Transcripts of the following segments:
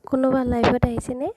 কোনোবা লাইভত আহিছেনে?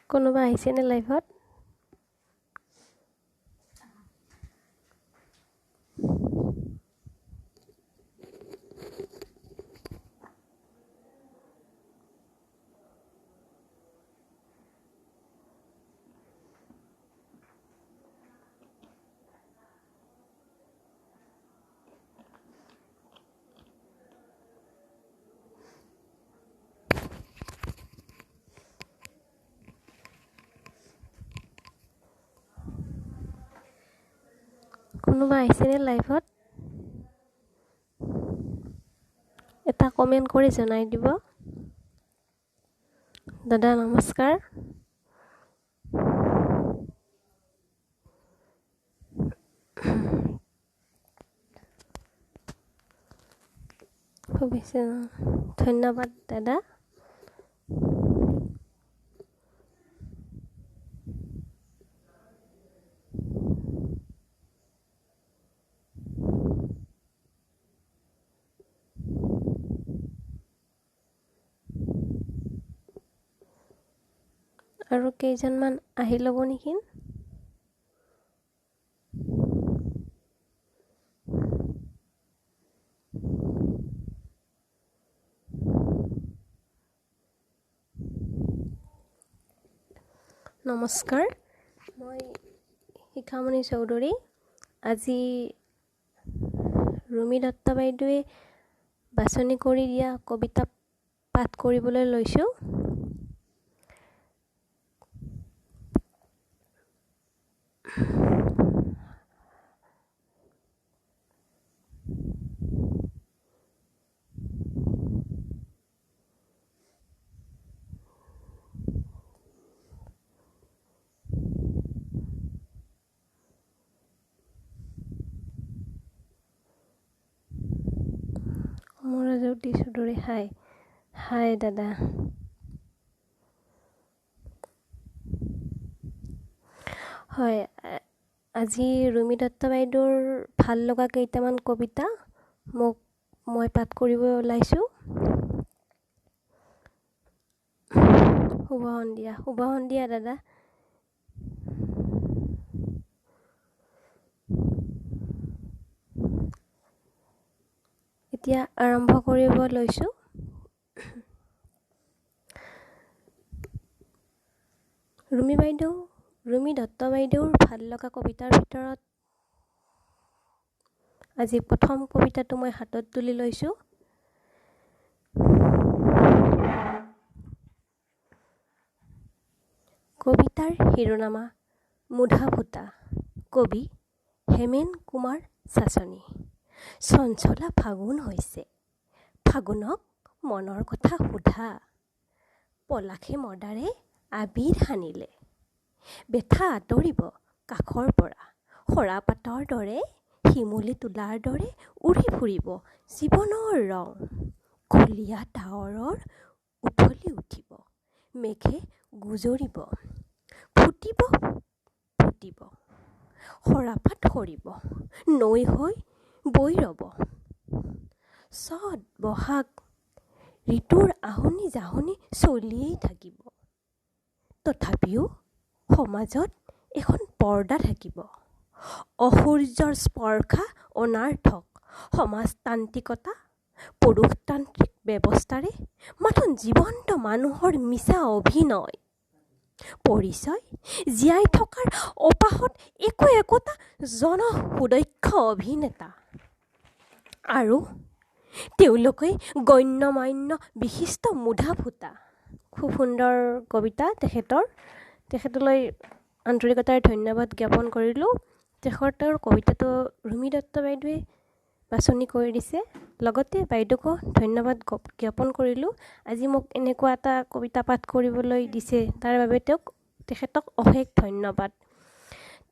কোনোবা আহিছেনে লাইভত? কোনোবা আহিছেনে লাইভত? এটা কমেণ্ট কৰি জনাই দিব। দাদা নমস্কাৰ। ধন্যবাদ দাদা। আৰু কেইজনমান আহি ল'ব নেকি? নমস্কাৰ, মই শিখামণি চৌধুৰী। আজি ৰুমি দত্ত বাইদেৱে বাছনি কৰি দিয়া কবিতা পাঠ কৰিবলৈ লৈছোঁ। অমৰাজ্যোতি চৌধুৰী, হাই দাদা। হয়, আজি ৰুমি দত্ত বাইদেউৰ ভাল লগা কেইটামান কবিতা মই পাঠ কৰিব ওলাইছোঁ। শুভ সন্ধিয়া দাদা। এতিয়া আৰম্ভ কৰিব লৈছোঁ। ৰুমি দত্ত বাইদেউৰ ভাল লগা কবিতাৰ ভিতৰত আজি প্ৰথম কবিতাটো মই হাতত তুলি লৈছোঁ। কবিতাৰ শিৰোনামা মুধা ফুটা। কবি হেমেন কুমাৰ চাচনি। চঞ্চলা ফাগুন হৈছে, ফাগুনক মনৰ কথা সোধা। পলাশে মদাৰে আবিৰ সানিলে, বেথা আঁতৰিব কাষৰ পৰা। সৰা পাতৰ দৰে, শিমুলি তোলাৰ দৰে উৰি ফুৰিব জীৱনৰ ৰং। কলীয়া ডাৱৰৰ উঠলি উঠিব, মেঘে গুজৰিব, ফুটিব সৰাপাত সৰিব, নৈ হৈ বৈ ৰব। চ'ত বহাগ ঋতুৰ আহনি জাহনি চলিয়েই থাকিব। তথাপিও সমাজত এখন পৰ্দা থাকিব। অসূৰ্যৰ স্পৰ্শা অনাৰ্থক সমাজতান্ত্ৰিকতা, পুৰুষতান্ত্ৰিক ব্যৱস্থাৰে মাথোন জীৱন্ত মানুহৰ মিছা অভিনয়। পৰিচয় জীয়াই থকাৰ অপাহত একোটা জনসুদক্ষ অভিনেতা। আৰু তেওঁলোকেই গণ্যমান্য বিশিষ্ট মুধা ফুটা। খুব সুন্দৰ কবিতা তেখেতলৈ আন্তৰিকতাৰ ধন্যবাদ জ্ঞাপন কৰিলোঁ। তেখেতৰ কবিতাটো ৰুমি দত্ত বাইদেৱে বাছনি কৰি দিছে। লগতে বাইদেউকো ধন্যবাদ জ্ঞাপন কৰিলোঁ। আজি মোক এনেকুৱা এটা কবিতা পাঠ কৰিবলৈ দিছে, তাৰ বাবে তেখেতক অশেষ ধন্যবাদ।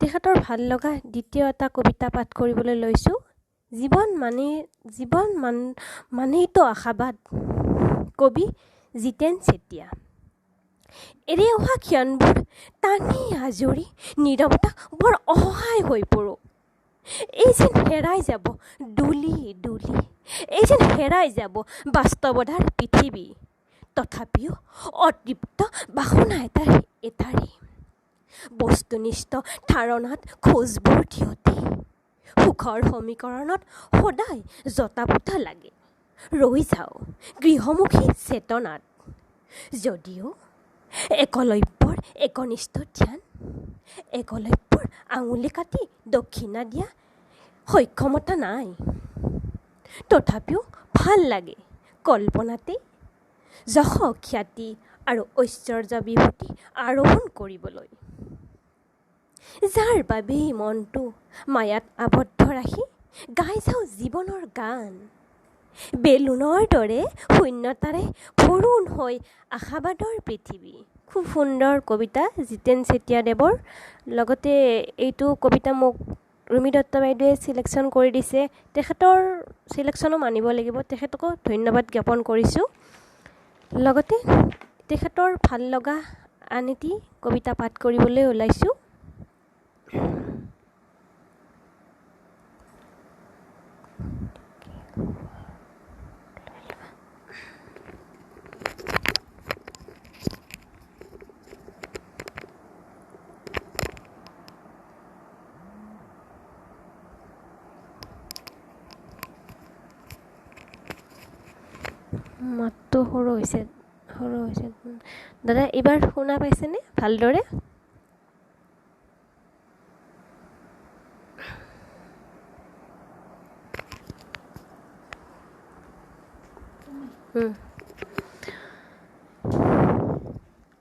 তেখেতৰ ভাল লগা দ্বিতীয় এটা কবিতা পাঠ কৰিবলৈ লৈছোঁ। জীৱন মানেইতো আশাবাদ, কবি জিতেন চেতিয়া। এৰি অহা ক্ষণবোৰ টানি আজৰি নীৰৱতা বৰ অসহায় হৈ পৰোঁ। এই যেন হেৰাই যাব দুলি দুলি, এই যেন হেৰাই যাব বাস্তৱতাৰ পৃথিৱী। তথাপিও অতৃপ্ত বাসনা এটাৰি বস্তুনিষ্ঠ ধাৰণাত খোজবোৰ থিয়তি, সুখৰ সমীকৰণত সদায় জতাপোতা লাগে। ৰৈ যাওঁ গৃহমুখী চেতনাত, যদিও একলব্যৰ একনিষ্ঠ ধ্যান, একলব্যৰ আঙুলি কাটি দক্ষিণা দিয়া সক্ষমতা নাই। তথাপিও ভাল লাগে কল্পনাতেই যশ খ্যাতি আৰু ঐশ্বৰ্য বিভূতি আৰোহণ কৰিবলৈ। যাৰ বাবেই মনটো মায়াত আবদ্ধ ৰাখি গাই যাওঁ জীৱনৰ গান। বেলুনৰ দৰে শূন্যতাৰে ভৰোণ হৈ আশাবাদৰ পৃথিৱী। খুব সুন্দৰ কবিতা জিতেন চেতিয়াদেৱৰ। লগতে এইটো কবিতা মোক ৰুমি দত্ত বাইদেৱে চিলেকশ্যন কৰি দিছে। তেখেতৰ চিলেকশ্যনো মানিব লাগিব, তেখেতকো ধন্যবাদ জ্ঞাপন কৰিছোঁ। লগতে তেখেতৰ ভাল লগা আন এটি কবিতা পাঠ কৰিবলৈ ওলাইছোঁ। মাতটো সৰু হৈছে দাদা, এইবাৰ শুনা পাইছেনে ভালদৰে?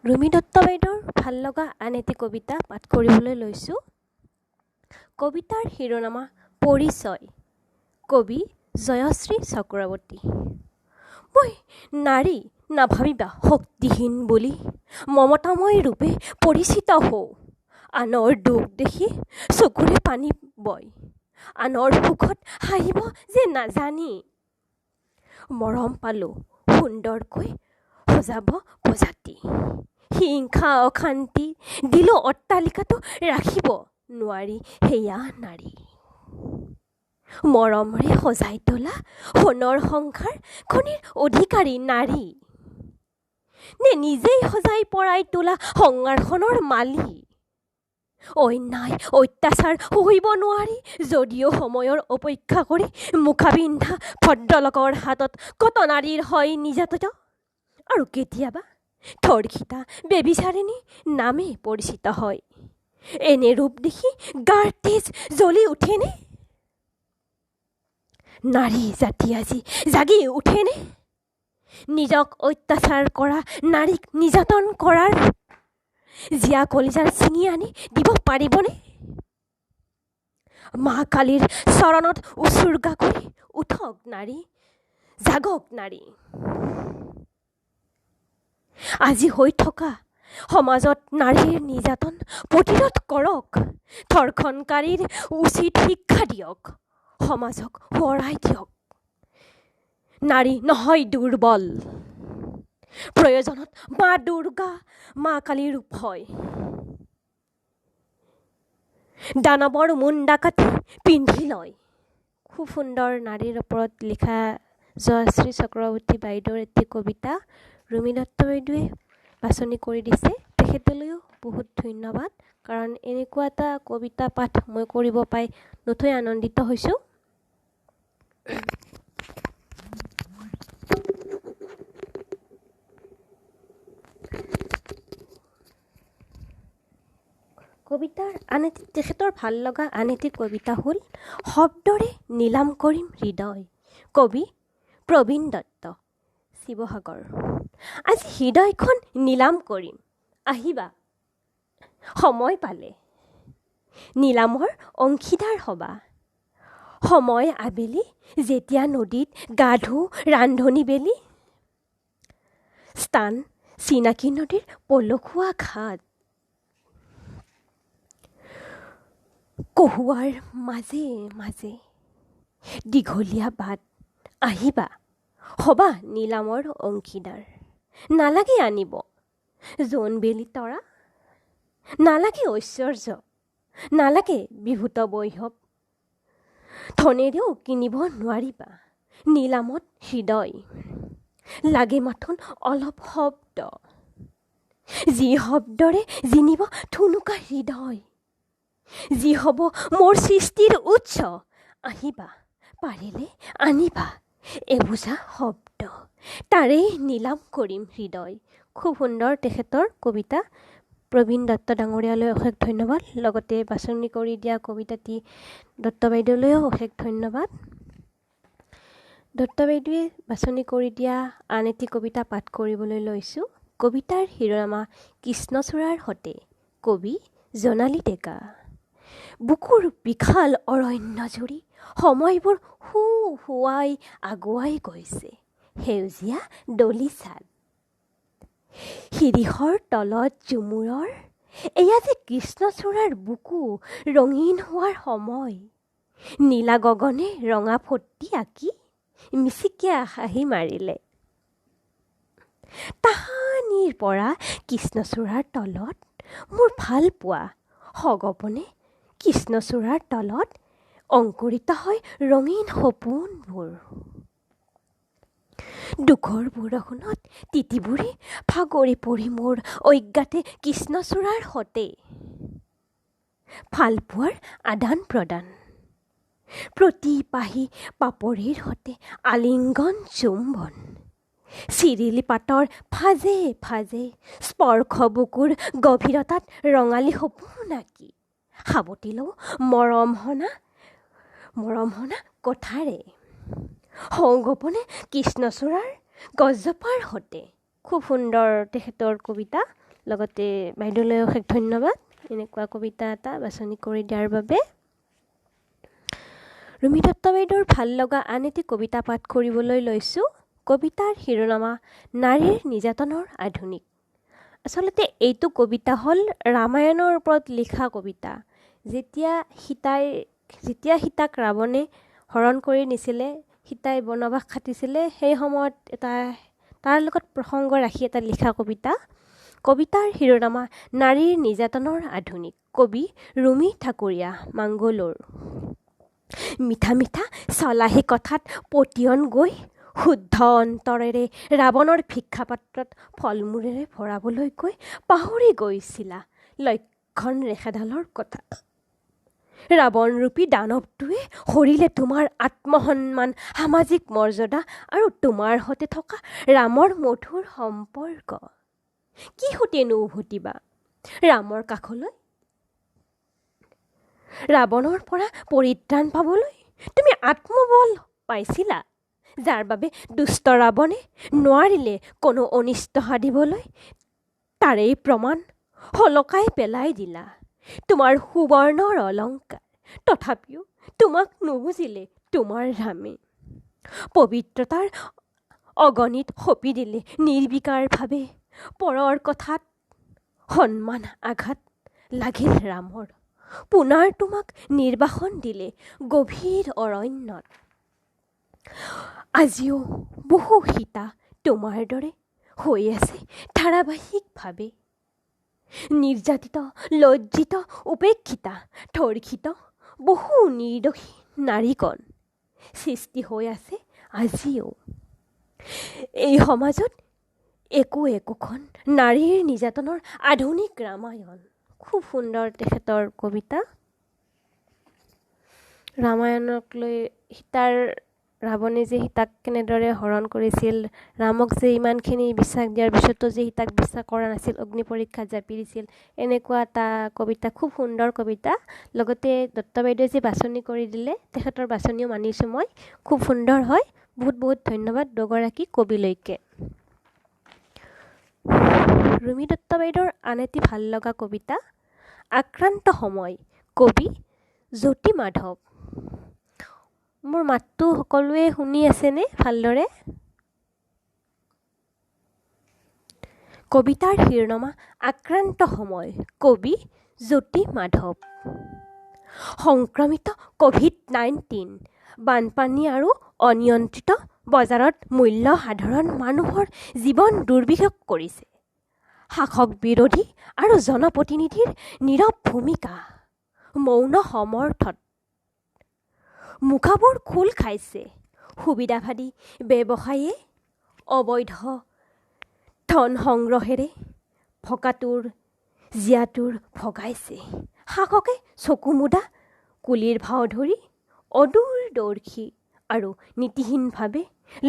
ৰুমি দত্ত বাইদেউৰ ভাল লগা আন এটি কবিতা পাঠ কৰিবলৈ লৈছোঁ। কবিতাৰ শিৰোনামা পৰিচয়, কবি জয়শ্ৰী চক্ৰৱৰ্তী। মই নাৰী নাভাবিবা শক্তিহীন বুলি, মমতাময় ৰূপে পৰিচিত হওঁ। আনৰ দুখ দেখি চকুৰে পানী বয়, আনৰ সুখত হাঁহিব যে নাজানি। মৰম পালোঁ সুন্দৰকৈ সজাব প্ৰজাতি, হিংসা অশান্তি দিলো অট্টালিকাটো ৰাখিব নোৱাৰি সেয়া নাৰী। মৰমৰে সজাই তোলা সোণৰ সংসাৰ খনিৰ অধিকাৰী নাৰী, নে নিজেই সজাই পৰাই তোলা সংসাৰখনৰ মালী। অন্যায় অত্যাচাৰ সহিব নোৱাৰি যদিও সময়ৰ অপেক্ষা কৰি মুখাবিন্ধা ভদ্ৰলোকৰ হাতত কত নাৰীৰ হয় নিৰ্যাতিত, আৰু কেতিয়াবা ধৰ্ষিতা বেবিচাৰিণী নামে পৰিচিত হয়। এনে ৰূপ দেখি গাৰ তেজ জ্বলি উঠেনে? নাৰী জাতি আজি জাগি উঠেনে? নিজক অত্যাচাৰ কৰা নাৰীক নিৰ্যাতন কৰাৰ জীয়া কলিজাৰ ছিঙি আনি দিব পাৰিবনে? মা কালীৰ চৰণত উচৰ্গা কৰি উঠক নাৰী, জাগক নাৰী। আজি হৈ থকা সমাজত নাৰীৰ নিৰ্যাতন প্ৰতিৰোধ কৰক, ধৰ্ষণকাৰীৰ উচিত শিক্ষা দিয়ক, সমাজক সোঁৱৰাই দিয়ক। নাৰী নহয় দুৰ্বল, প্ৰয়োজনত মা দুৰ্গা মা কালী ৰূপ হয়। দানৱৰ মুণ্ডা কাটি পিন্ধি লয়। খুব সুন্দৰ নাৰীৰ ওপৰত লিখা জয়শ্ৰী চক্ৰৱৰ্তী বাইদেউৰ এটি কবিতা ৰুমি দত্ত বাইদেৱে বাছনি কৰি দিছে। তেখেতলৈও বহুত ধন্যবাদ, কাৰণ এনেকুৱা এটা কবিতা পাঠ মই কৰিব পাই নথৈ আনন্দিত হৈছোঁ। তেখেতৰ ভাল লগা আন এটি কবিতা হ'ল শব্দৰে নিলাম কৰিম হৃদয়, কবি প্ৰবীণ দত্ত, শিৱসাগৰ। আজি হৃদয়খন নিলাম কৰিম, আহিবা সময় পালে। নীলামৰ অংশীদাৰ হ'বা। সময় আবেলি যেতিয়া নদীত গা ধুও ৰান্ধনি বেলি, স্থান চিনাকি নদীৰ পলসুৱা ঘাট, কহুৱাৰ মাজে মাজে দীঘলীয়া বাট, আহিবা হ'বা নীলামৰ অংশীদাৰ। নালাগে আনিব জোনবেলি তৰা, নালাগে ঐশ্বৰ্য, নালাগে বিভূত বৈভৱ, ধনেৰেও কিনিব নোৱাৰিবা নীলামত হৃদয়। লাগে মাথোন অলপ শব্দ, যি শব্দৰে জিনিব ঠুনুকা হৃদয়, যি হ'ব মোৰ সৃষ্টিৰ উৎস, আহিবা পাৰিলে আনিবা এবোজা শব্দ, তাৰেই নীলাম কৰিম হৃদয়। খুব সুন্দৰ তেখেতৰ কবিতা। প্ৰবীণ দত্ত ডাঙৰীয়ালৈ অশেষ ধন্যবাদ। লগতে বাছনি কৰি দিয়া কবিতাটি দত্ত বাইদেউলৈও অশেষ ধন্যবাদ। দত্ত বাইদেৱে বাছনি কৰি দিয়া আন এটি কবিতা পাঠ কৰিবলৈ লৈছোঁ। কবিতাৰ শিৰোনামা কৃষ্ণচূড়াৰ সতে, কবি জোনালী ডেকা। বুকুৰ বিশাল অৰণ্য জুৰি সময়বোৰ হুৱাই আগুৱাই গৈছে সেউজীয়া ডলি ছাল। শিৰিষৰ তলত ঝুমুৰৰ এয়া যে কৃষ্ণচূড়াৰ বুকু ৰঙীন হোৱাৰ সময়। নীলা গগনে ৰঙা ফটি আঁকি মিচিকিয়া হাঁহি মাৰিলে। তাহানিৰ পৰা কৃষ্ণচূড়াৰ তলত মোৰ ভাল পোৱা সগপনে কৃষ্ণচূড়াৰ তলত অংকুৰিত হয় ৰঙীন সপোনবোৰ। দুখৰ বৰষুণত তিতিবুৰি ভাগৰি পৰি মোৰ অজ্ঞাতে কৃষ্ণচূড়াৰ সতে। ভাল পোৱাৰ আদান প্ৰদান, প্ৰতি পাহি পাপৰিৰ সতে আলিংগন চুম্বন, চিৰিলি পাতৰ ফাজে ফাজে স্পৰ্শ বুকুৰ গভীৰতাত ৰঙালী সপোন আঁকি সাৱটি লওঁ মৰম হনা কথাৰে সৌগপনে কৃষ্ণচূড়াৰ গছজোপাৰ সতে। খুব সুন্দৰ তেখেতৰ কবিতা। লগতে বাইদেউলৈ অশেষ ধন্যবাদ এনেকুৱা কবিতা এটা বাছনি কৰি দিয়াৰ বাবে। ৰুমি দত্ত বাইদেউৰ ভাল লগা আন এটি কবিতা পাঠ কৰিবলৈ লৈছোঁ। কবিতাৰ শিৰোনামা নাৰীৰ নিৰ্যাতনৰ আধুনিক। আচলতে এইটো কবিতা হ'ল ৰামায়ণৰ ওপৰত লিখা কবিতা। যেতিয়া সীতাক ৰাৱণে হৰণ কৰি নিছিলে, সীতাই বনবাস খাটিছিলে, সেই সময়ত তাৰ লগত প্ৰসংগ ৰাখি এটা লিখা কবিতা। কবিতাৰ শিৰোনামা নাৰীৰ নিৰ্যাতনৰ আধুনিক, কবি ৰুমি ঠাকুৰীয়া মাংগলোৰ। মিঠা মিঠা চলাহী কথাত পতিয়ন গৈ শুদ্ধ অন্তৰেৰে ৰাৱণৰ ভিক্ষাপাত্ৰত ফলমূলেৰে ভৰাবলৈ গৈ পাহৰি গৈছিলা লক্ষণ ৰেখাডালৰ কথা। ৰাৱণৰূপী দানৱটোৱে হৰিলে তোমাৰ আত্মসন্মান, সামাজিক মৰ্যাদা আৰু তোমাৰ সতে থকা ৰামৰ মধুৰ সম্পৰ্ক। কি সতেনো উভতিবা ৰামৰ কাষলৈ? ৰাৱণৰ পৰা পৰিত্ৰাণ পাবলৈ তুমি আত্মবল পাইছিলা, যাৰ বাবে দুষ্ট ৰাৱণে নোৱাৰিলে কোনো অনিষ্ট সাধিবলৈ। তাৰেই প্ৰমাণ সলকাই পেলাই দিলা তোমাৰ সুবৰ্ণৰ অলংকাৰ। তথাপিও তোমাক নুবুজিলে তোমাৰ ৰামে, পবিত্ৰতাৰ অগণিত সপি দিলে নিৰ্বিকাৰভাৱে। পৰৰ কথাত সন্মান আঘাত লাগিল ৰামৰ, পুনৰ তোমাক নিৰ্বাসন দিলে গভীৰ অৰণ্যত। আজিও বহু সীতা তোমাৰ দৰে হৈ আছে ধাৰাবাহিকভাৱে নিৰ্যাতিত, লজ্জিত, উপেক্ষিতা, ধৰ্ষিত। বহু নিৰ্দোষী নাৰীকণ সৃষ্টি হৈ আছে আজিও। এই সমাজত একোখন নাৰীৰ নিৰ্যাতনৰ আধুনিক ৰামায়ণ। খুব সুন্দৰ তেখেতৰ কবিতা। ৰামায়ণক লৈ ৰাৱণে যে সীতাক কেনেদৰে হৰণ কৰিছিল, ৰামক যে ইমানখিনি বিশ্বাস দিয়াৰ পিছতো যে সীতাক বিশ্বাস কৰা নাছিল, অগ্নি পৰীক্ষাত জাপি দিছিল, এনেকুৱা এটা কবিতা। খুব সুন্দৰ কবিতা। লগতে দত্ত বাইদেৱে যে বাছনি কৰি দিলে, তেখেতৰ বাছনিও মানিছোঁ মই, খুব সুন্দৰ হয়। বহুত বহুত ধন্যবাদ দুগৰাকী কবিলৈকে। ৰুমি দত্ত বাইদেউৰ আন এটি ভাল লগা কবিতা আক্ৰান্ত সময়, কবি জ্যোতি মাধৱ। মোৰ মাতটো সকলোৱে শুনি আছেনে ভালদৰে? কবিতাৰ শিৰোনামা আক্ৰান্ত সময়। কবি জ্যোতি মাধৱ। সংক্ৰমিত COVID-19, বানপানী আৰু অনিয়ন্ত্ৰিত বজাৰত মূল্য সাধাৰণ মানুহৰ জীৱন দুৰ্বিষহ কৰিছে। শাসক বিৰোধী আৰু জনপ্ৰতিনিধিৰ নীৰৱ ভূমিকা, মৌন সমৰ্থন। মুখাবোৰ খোল খাইছে। সুবিধাবাদী ব্যৱসায়ীয়ে অবৈধ ধন সংগ্ৰহেৰে ভকাটোৰ জীয়াটোৰ ভগাইছে। শাসকে চকুমুদা কুলিৰ ভাও ধৰি অদূৰদৰ্শী আৰু নীতিহীনভাৱে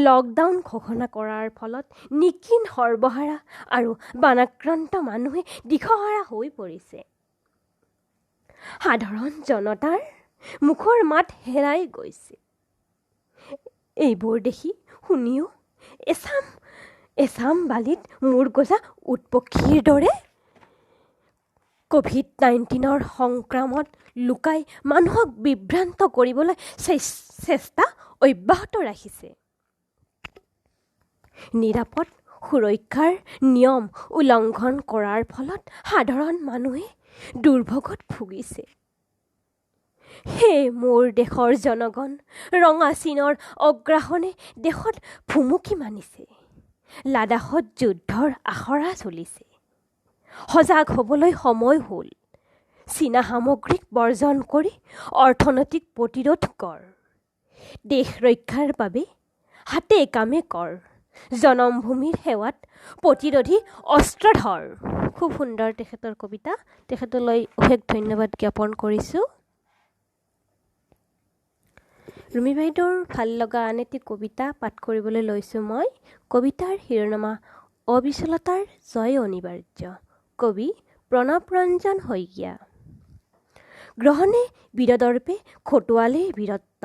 লকডাউন ঘোষণা কৰাৰ ফলত নিকিন সৰ্বহাৰা আৰু বানাক্ৰান্ত মানুহে দিশহাৰা হৈ পৰিছে। সাধাৰণ জনতাৰ মুখৰ মাত হেৰাই গৈছে। এইবোৰ দেখি শুনিও এচাম বালিত মূৰ গজা উটপক্ষীৰ দৰে COVID-19ৰ সংক্ৰামত লুকাই মানুহক বিভ্ৰান্ত কৰিবলৈ চেষ্টা অব্যাহত ৰাখিছে। নিৰাপদ সুৰক্ষাৰ নিয়ম উলংঘন কৰাৰ ফলত সাধাৰণ মানুহে দুৰ্ভোগত ভুগিছে। হে মোৰ দেশৰ জনগণ, ৰঙা চীনৰ অগ্ৰাসনে দেশত ভুমুকি মানিছে। লাডাখত যুদ্ধৰ আখৰা চলিছে। সজাগ হ'বলৈ সময় হ'ল। চীনা সামগ্ৰীক বৰ্জন কৰি অৰ্থনৈতিক প্ৰতিৰোধ কৰ। দেশ ৰক্ষাৰ বাবে হাতে কামে কৰ। জনমভূমিৰ সেৱাত প্ৰতিৰোধী অস্ত্ৰ ধৰ। খুব সুন্দৰ তেখেতৰ কবিতা। তেখেতলৈ অশেষ ধন্যবাদ জ্ঞাপন কৰিছোঁ। ৰুমি বাইদেউৰ ভাল লগা আন এটি কবিতা পাঠ কৰিবলৈ লৈছোঁ মই। কবিতাৰ শিৰোনামা অবিচলতাৰ জয় অনিবাৰ্য। কবি প্ৰণৱ ৰঞ্জন শইকীয়া। গ্ৰহণে বীৰদৰ্পে খটুৱালে বীৰত্ব,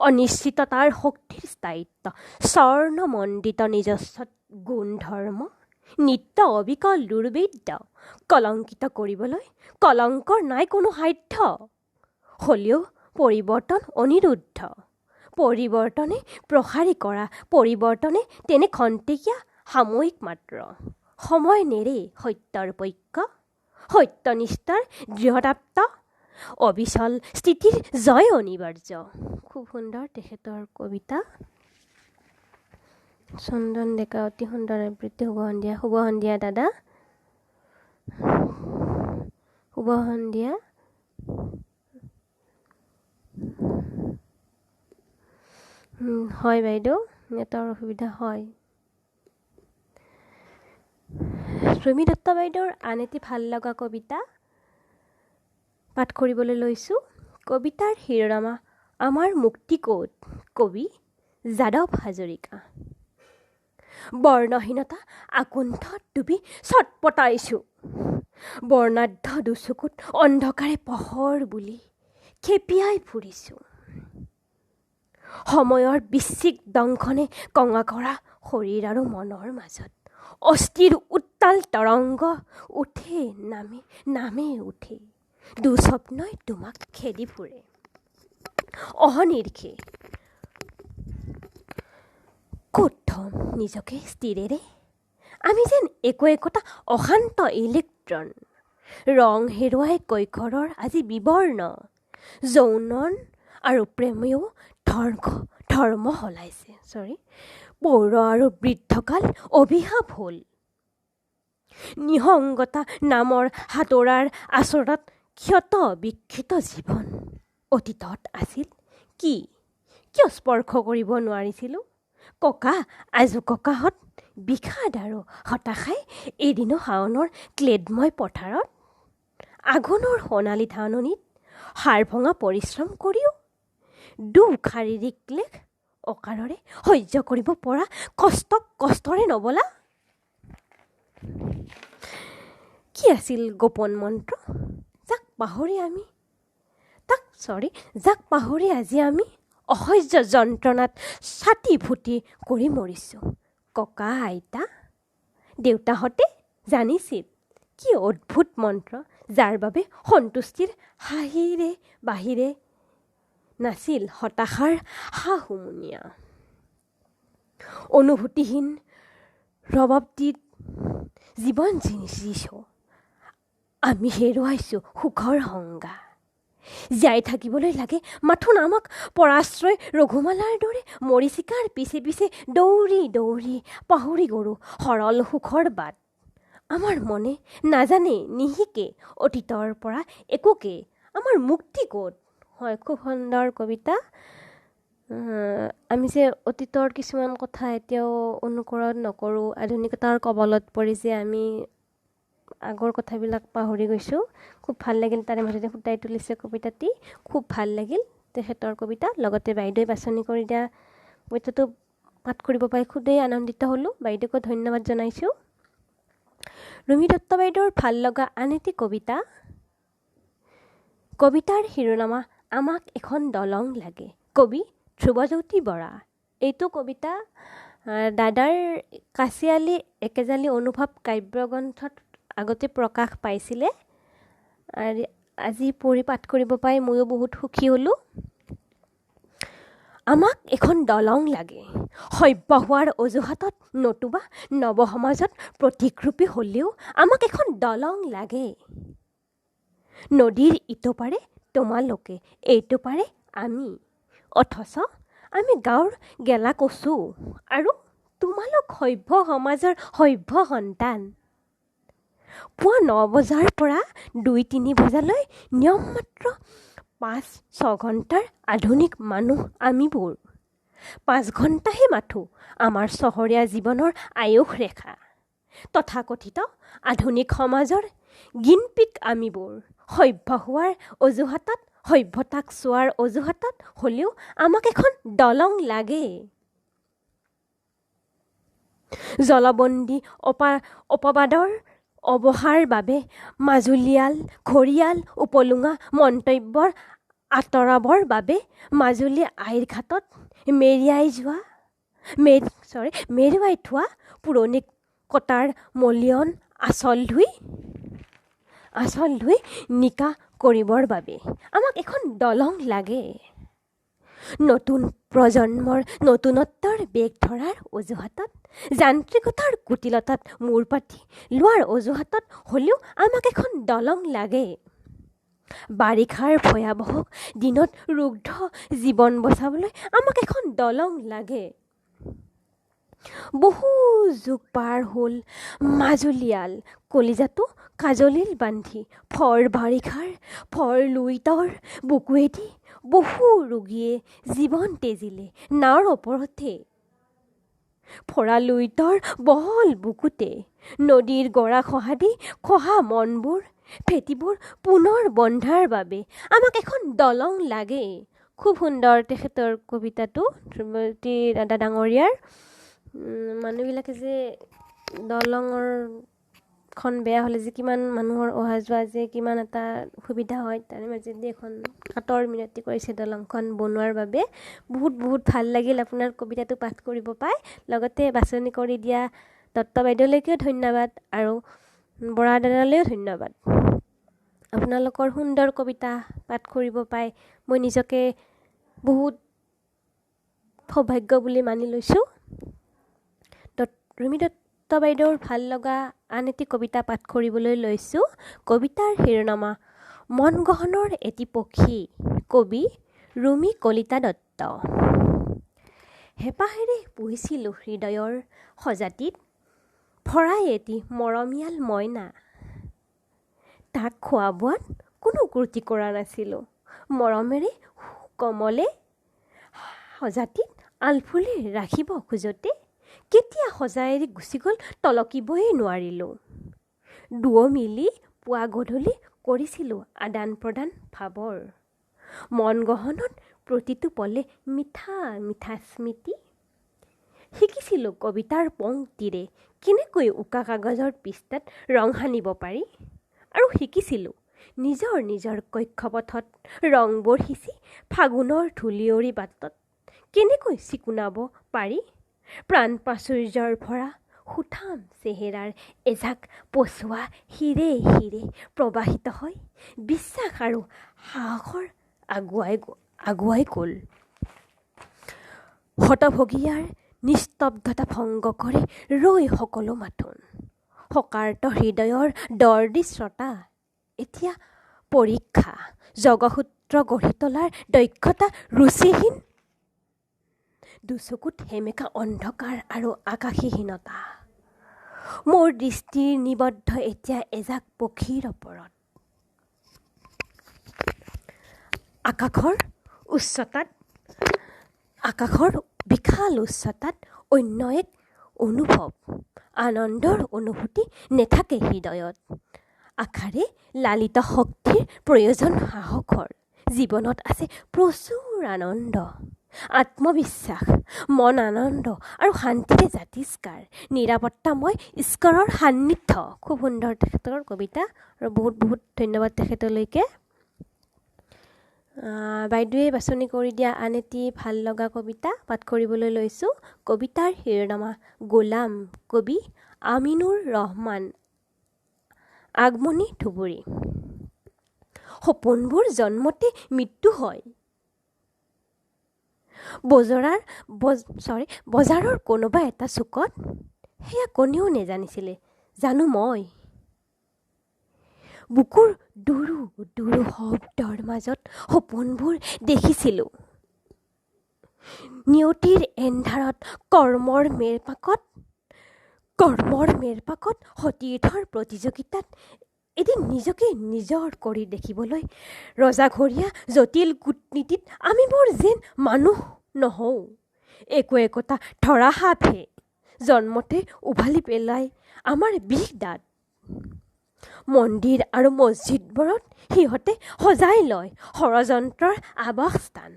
অনিশ্চিততাৰ শক্তিৰ স্থায়িত্ব, স্বৰ্ণমণ্ডিত নিজস্ব গুণধৰ্ম, নিত্য অবিকল দুৰ্বেদ্য, কলংকিত কৰিবলৈ কলংকৰ নাই কোনো সাধ্য। হ'লেও পৰিৱৰ্তন অনিৰুদ্ধ, পৰিৱৰ্তনে প্ৰসাৰী কৰা, পৰিৱৰ্তনে তেনে খন্তেকীয়া সাময়িক মাত্ৰ। সময় নেৰে সত্যৰ পক্ষ, সত্যনিষ্ঠাৰ দৃঢ়তাপ্ত, অবিচল স্থিতিৰ জয় অনিবাৰ্য। খুব সুন্দৰ তেখেতৰ কবিতা। চন্দন ডেকা অতি সুন্দৰ আবৃত্তি। শুভ সন্ধিয়া। শুভ সন্ধিয়া দাদা। শুভ সন্ধিয়া। হয় বাইদেউ, নেটৰ অসুবিধা হয়। ৰুমি দত্ত বাইদেউৰ আন এটি ভাল লগা কবিতা পাঠ কৰিবলৈ লৈছোঁ। কবিতাৰ শিৰোনামা আমাৰ মুক্তি ক'ত। কবি যাদৱ হাজৰিকা। বৰ্ণহীনতা আকুণ্ঠত ডুবি ছটপটাইছোঁ। বৰ্ণাঢ্য দুচকুত অন্ধকাৰে পহৰ বুলি খেপিয়াই ফুৰিছোঁ। সময়ৰ বিচ্ছিক দংশনে কঙা কৰা শৰীৰ আৰু মনৰ মাজত অস্থিৰ উত্তাল তৰংগ উঠে নামে উঠে। দুস্বপ্নই তোমাক খেদি ফুৰে অহনিৰ্ষে। ক'ত থ'ম নিজকে স্থিৰেৰে। আমি যেন একোটা অশান্ত ইলেক্ট্ৰন। ৰং হেৰুৱাই কৈশোৰৰ আজি বিবৰ্ণ। যৌৱন আৰু প্ৰেমেও ধৰ্ম সলাইছে। পৌৰ আৰু বৃদ্ধকাল অভিশাপ হ'ল। নিসংগতা নামৰ হাতোৰাৰ আচৰত ক্ষত বিক্ষত জীৱন। অতীতত আছিল কিয় স্পৰ্শ কৰিব নোৱাৰিছিলোঁ। ককা আজু ককাহঁত বিষাদ আৰু হতাশাই এদিনো শাওনৰ ক্লেদময় পথাৰত, আঘোণৰ সোণালী ধাননিত সাৰ ভঙা পৰিশ্ৰম কৰিও দুখ শাৰীৰিক ক্লেশ অকাৰৰে সহ্য কৰিব পৰা কষ্টৰে নবলা। কি আছিল গোপন মন্ত্ৰ যাক পাহৰি আজি আমি অসহ্য যন্ত্ৰণাত ছাতি ফুটি কৰি মৰিছোঁ। ককা আইতা দেউতাহঁতে জানিছিল কি অদ্ভুত মন্ত্ৰ যাৰ বাবে সন্তুষ্টিৰ হাঁহিৰে বাহিৰে নাছিল হতাশাৰ হাহুমুনিয়া। অনুভূতিহীন ৰবাবটিত জীৱন জিনিছো, আমি হেৰুৱাইছোঁ সুখৰ সংজ্ঞা। জীয়াই থাকিবলৈ লাগে মাথো নামক পৰাশ্ৰয় ৰঘুমালাৰ দৰে মৰিচিকাৰ পিছে পিছে দৌৰি দৌৰি পাহৰি গ'লো সৰল সুখৰ বাট। আমাৰ মনে নাজানে নিশিকে অতীতৰ পৰা একোকে, আমাৰ মুক্তি ক'ত? হয়, খুব সুন্দৰ কবিতা। আমি যে অতীতৰ কিছুমান কথা এতিয়াও অনুকৰণ নকৰোঁ, আধুনিকতাৰ কবলত পৰি যে আমি আগৰ কথাবিলাক পাহৰি গৈছোঁ। খুব ভাল লাগিল, তাৰে মাজতে ফুটাই তুলিছে কবিতাটি, খুব ভাল লাগিল তেখেতৰ কবিতা। লগতে বাইদেৱে বাছনি কৰি দিয়া কবিতাটো পাঠ কৰিব পাই খুবেই আনন্দিত হ'লোঁ। বাইদেউকো ধন্যবাদ জনাইছোঁ। ৰুমি দত্ত বাইদেউৰ ভাল লগা আন এটি কবিতা, কবিতাৰ শিৰোনামা আমাক এখন দলং লাগে, কবি ধ্ৰুৱজ্যোতি বৰা। এইটো কবিতা দাদাৰ কাচিয়ালি একেজালি অনুভৱ কাব্যগ্ৰন্থত আগতে প্ৰকাশ পাইছিলে। আৰু আজি পঢ়ি পাঠ কৰিব পাই ময়ো বহুত সুখী হ'লোঁ। আমাক এখন দলং লাগে, সভ্য হোৱাৰ অজুহাতত নতুবা নৱসমাজত প্ৰতিকৰূপী হ'লেও আমাক এখন দলং লাগে। নদীৰ ইটো পাৰে তোমালোকে, এইটো পাৰে আমি, অথচ আমি গাঁৱৰ গেলা কচু আৰু তোমালোক সভ্য সমাজৰ সভ্য সন্তান। পুৱা 9 বজাৰ পৰা 2-3 বজালৈ নিয়ম মাত্ৰ 5-6 ঘণ্টাৰ আধুনিক মানুহ আমিবোৰ। 5 ঘণ্টাহে মাথো আমাৰ চহৰীয়া জীৱনৰ আয়ুস ৰেখা। তথাকথিত আধুনিক সমাজৰ গিনপিক আমিবোৰ। সভ্য হোৱাৰ অজুহাতত, সভ্যতাক চোৱাৰ অজুহাতত হ'লেও আমাক এখন দলং লাগে। জলবন্দী অপবাদৰ অৱহাৰ বাবে মাজুলীয়াল ঘৰিয়াল উপলুঙা মন্তব্যৰ আঁতৰাবৰ বাবে মাজুলী আইৰ ঘাটত মেৰুৱাই থোৱা পুৰণি কটাৰ মলিয়ন আচল ধুই নিকা কৰিবৰ বাবে আমাক এখন দলং লাগে। নতুন প্ৰজন্মৰ নতুনত্বৰ বেগ ধৰাৰ অজুহাতত, যান্ত্ৰিকতাৰ কুটিলতাত মূৰ পাতি লোৱাৰ অজুহাতত হ'লেও আমাক এখন দলং লাগে। বাৰিষাৰ ভয়াৱহ দিনত ৰুগ্ধ জীৱন বচাবলৈ আমাক এখন দলং লাগে। বহু যুগ পাৰ হ'ল মাজুলীয়াল কলিজাটো কাজলিল বান্ধি, বাৰিষাৰ লুইতৰ বুকুৱেদি বহু ৰোগীয়ে জীৱন তেজিলে নাৱৰ ওপৰতে। ফৰা লুইতৰ বহল বুকুতে নদীৰ গৰা খহা মনবোৰ, ভেটিবোৰ পুনৰ বন্ধাৰ বাবে আমাক এখন দলং লাগে। খুব সুন্দৰ তেখেতৰ কবিতাটো, ধ্ৰুৱজ্যোতি দাদা ডাঙৰীয়াৰ। মানুহবিলাকে যে দলঙৰ খন বেয়া হ'লে যে কিমান মানুহৰ অহা যোৱা যে কিমান এটা সুবিধা হয়, তাৰে মাজেদি এখন কাটৰ মিনতি কৰিছে দলংখন বনোৱাৰ বাবে। বহুত বহুত ভাল লাগিল আপোনাৰ কবিতাটো পাঠ কৰিব পাই। লগতে বাছনি কৰি দিয়া দত্ত বাইদেউলৈকেও ধন্যবাদ আৰু বৰা দাদালৈও ধন্যবাদ। আপোনালোকৰ সুন্দৰ কবিতা পাঠ কৰিব পাই মই নিজকে বহুত সৌভাগ্য বুলি মানি লৈছোঁ। ৰুমি দত্ত বাইদেউৰ ভাল লগা আন এটি কবিতা পাঠ কৰিবলৈ লৈছোঁ। কবিতাৰ শিৰোনামা মন গহনৰ এটি পক্ষী, কবি ৰুমি কলিতা দত্ত। হেঁপাহেৰে পুহিছিলোঁ হৃদয়ৰ সজাতিত ভৰাই এটি মৰমীয়াল মইনা। তাক খোৱা বোৱাত কোনো ক্ৰুটি কৰা নাছিলোঁ, মৰমেৰে কমলে সজাতিত আলফুলি ৰাখিব খোজোতে কেতিয়া সজা এৰি গুচি গ'ল তলকিবই নোৱাৰিলোঁ। দুয়ো মিলি পুৱা গধূলি কৰিছিলোঁ আদান প্ৰদান ভাৱৰ। মন গহনত প্ৰতিটো পলে মিঠা মিঠা স্মৃতি। শিকিছিলোঁ কবিতাৰ পংক্তিৰে কেনেকৈ উকা কাগজৰ পৃষ্ঠাত ৰং সানিব পাৰি, আৰু শিকিছিলোঁ নিজৰ কক্ষপথত ৰংবোৰ সিঁচি ফাগুনৰ ধূলিয়ৰী বাটত কেনেকৈ চিকুণাব পাৰি। প্ৰাণ প্ৰাচুৰ্যৰ ভৰা সুঠাম চেহেৰাৰ এজাক পচোৱা হিৰে হিৰে প্ৰবাহিত হৈ বিশ্বাস আৰু সাহসৰ আগুৱাই গ'ল। হতভগীয়াৰ নিস্তব্ধতা ভংগ কৰি ৰৈ সকলো মাথোন। সকাৰ্ত হৃদয়ৰ দৰ্দী শ্ৰোতা এতিয়া পৰীক্ষা জগসূত্ৰ গঢ়ি তোলাৰ দক্ষতা ৰুচিহীন। দুচকুত সেমেকা অন্ধকাৰ আৰু আকাশীহীনতা। মোৰ দৃষ্টিৰ নিবদ্ধ এতিয়া এজাক পক্ষীৰ ওপৰত। আকাশৰ বিশাল উচ্চতাত অন্য এক অনুভৱ, আনন্দৰ অনুভূতি নেথাকে হৃদয়ত। আশাৰে লালিত শক্তিৰ প্ৰয়োজন সাহসৰ। জীৱনত আছে প্ৰচুৰ আনন্দ, আত্মবিশ্বাস, মন আনন্দ আৰু শান্তিৰে জাতিষ্কাৰ, নিৰাপত্তাময় স্কৰৰ সান্নিধ্য। খুব সুন্দৰ তেখেতৰ কবিতা আৰু বহুত বহুত ধন্যবাদ তেখেতলৈকে। বাইদেৱে বাছনি কৰি দিয়া আন এটি ভাল লগা কবিতা পাঠ কৰিবলৈ লৈছোঁ। কবিতাৰ শিৰোনামা গোলাম, কবি আমিনুৰ ৰহমান আগমনী ধুবুৰী। সপোনবোৰ জন্মতে মৃত্যু হয়। বজাৰৰ কোনোবা এটা চুকত সেয়া কোনেও নেজানিছিলে, জানো মই। বুকুৰ দুৰু দুৰু শব্দৰ মাজত সপোনবোৰ দেখিছিলোঁ। নিয়তিৰ এন্ধাৰত কৰ্মৰ মেৰপাকত সতীৰ্থৰ প্ৰতিযোগিতাত এদিন নিজকে নিজৰ কৰি দেখিবলৈ ৰজাঘৰীয়া জটিল কূটনীতিত আমিবোৰ যেন মানুহ নহওঁ, একোটা ধৰাসাপহে জন্মতে উভালি পেলাই আমাৰ বিষ দাঁত। মন্দিৰ আৰু মছজিদবোৰত সিহঁতে সজাই লয় ষড়যন্ত্ৰৰ আবাসস্থান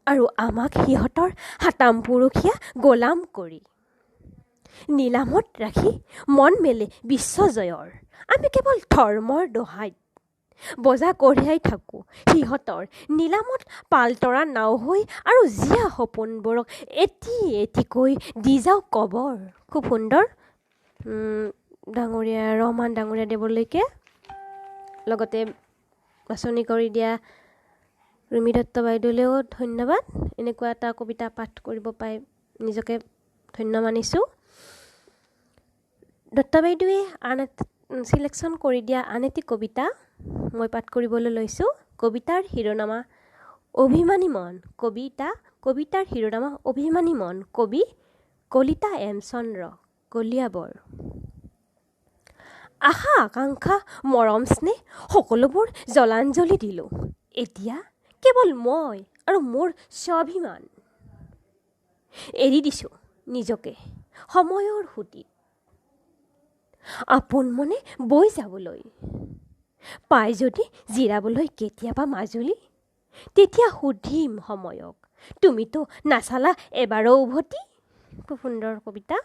আৰু আমাক সিহঁতৰ হাতামপুৰুষীয়া গোলাম কৰি নিলামত ৰাখি মন মেলে বিশ্বজয়ৰ। আমি কেৱল ধৰ্মৰ দোহাইত বজা কঢ়িয়াই থাকোঁ সিহঁতৰ নিলামত পালতৰা নাও হৈ আৰু জীয়া সপোনবোৰক এটি এটিকৈ দি যাওঁ কবৰ। খুব সুন্দৰ ৰহমান ডাঙৰীয়া দেৱলৈকে। লগতে বাছনি কৰি দিয়া ৰুমি দত্ত বাইদেউলৈও ধন্যবাদ। এনেকুৱা এটা কবিতা পাঠ কৰিব পাই নিজকে ধন্য মানিছোঁ। দত্ত বাইদেৱে চিলেকশ্যন কৰি দিয়া আন এটি কবিতা মই পাঠ কৰিবলৈ লৈছোঁ। কবিতাৰ শিৰোনামা অভিমানী মন। কবিতাৰ শিৰোনামা অভিমানী মন, কবি কলিতা এম চন্দ্ৰ কলিয়াবৰ। আশা আকাংক্ষা মৰম স্নেহ সকলোবোৰ জলাঞ্জলি দিলোঁ। এতিয়া কেৱল মই আৰু মোৰ স্বাভিমান এৰি দিছোঁ নিজকে সময়ৰ সুঁতিত। আপোন মনে বৈ যাবলৈ পাই যদি জিৰাবলৈ কেতিয়াবা মাজুলী, তেতিয়া সুধিম সময়ক তুমিতো নাচালা এবাৰো উভতি। খুব সুন্দৰ কবিতা,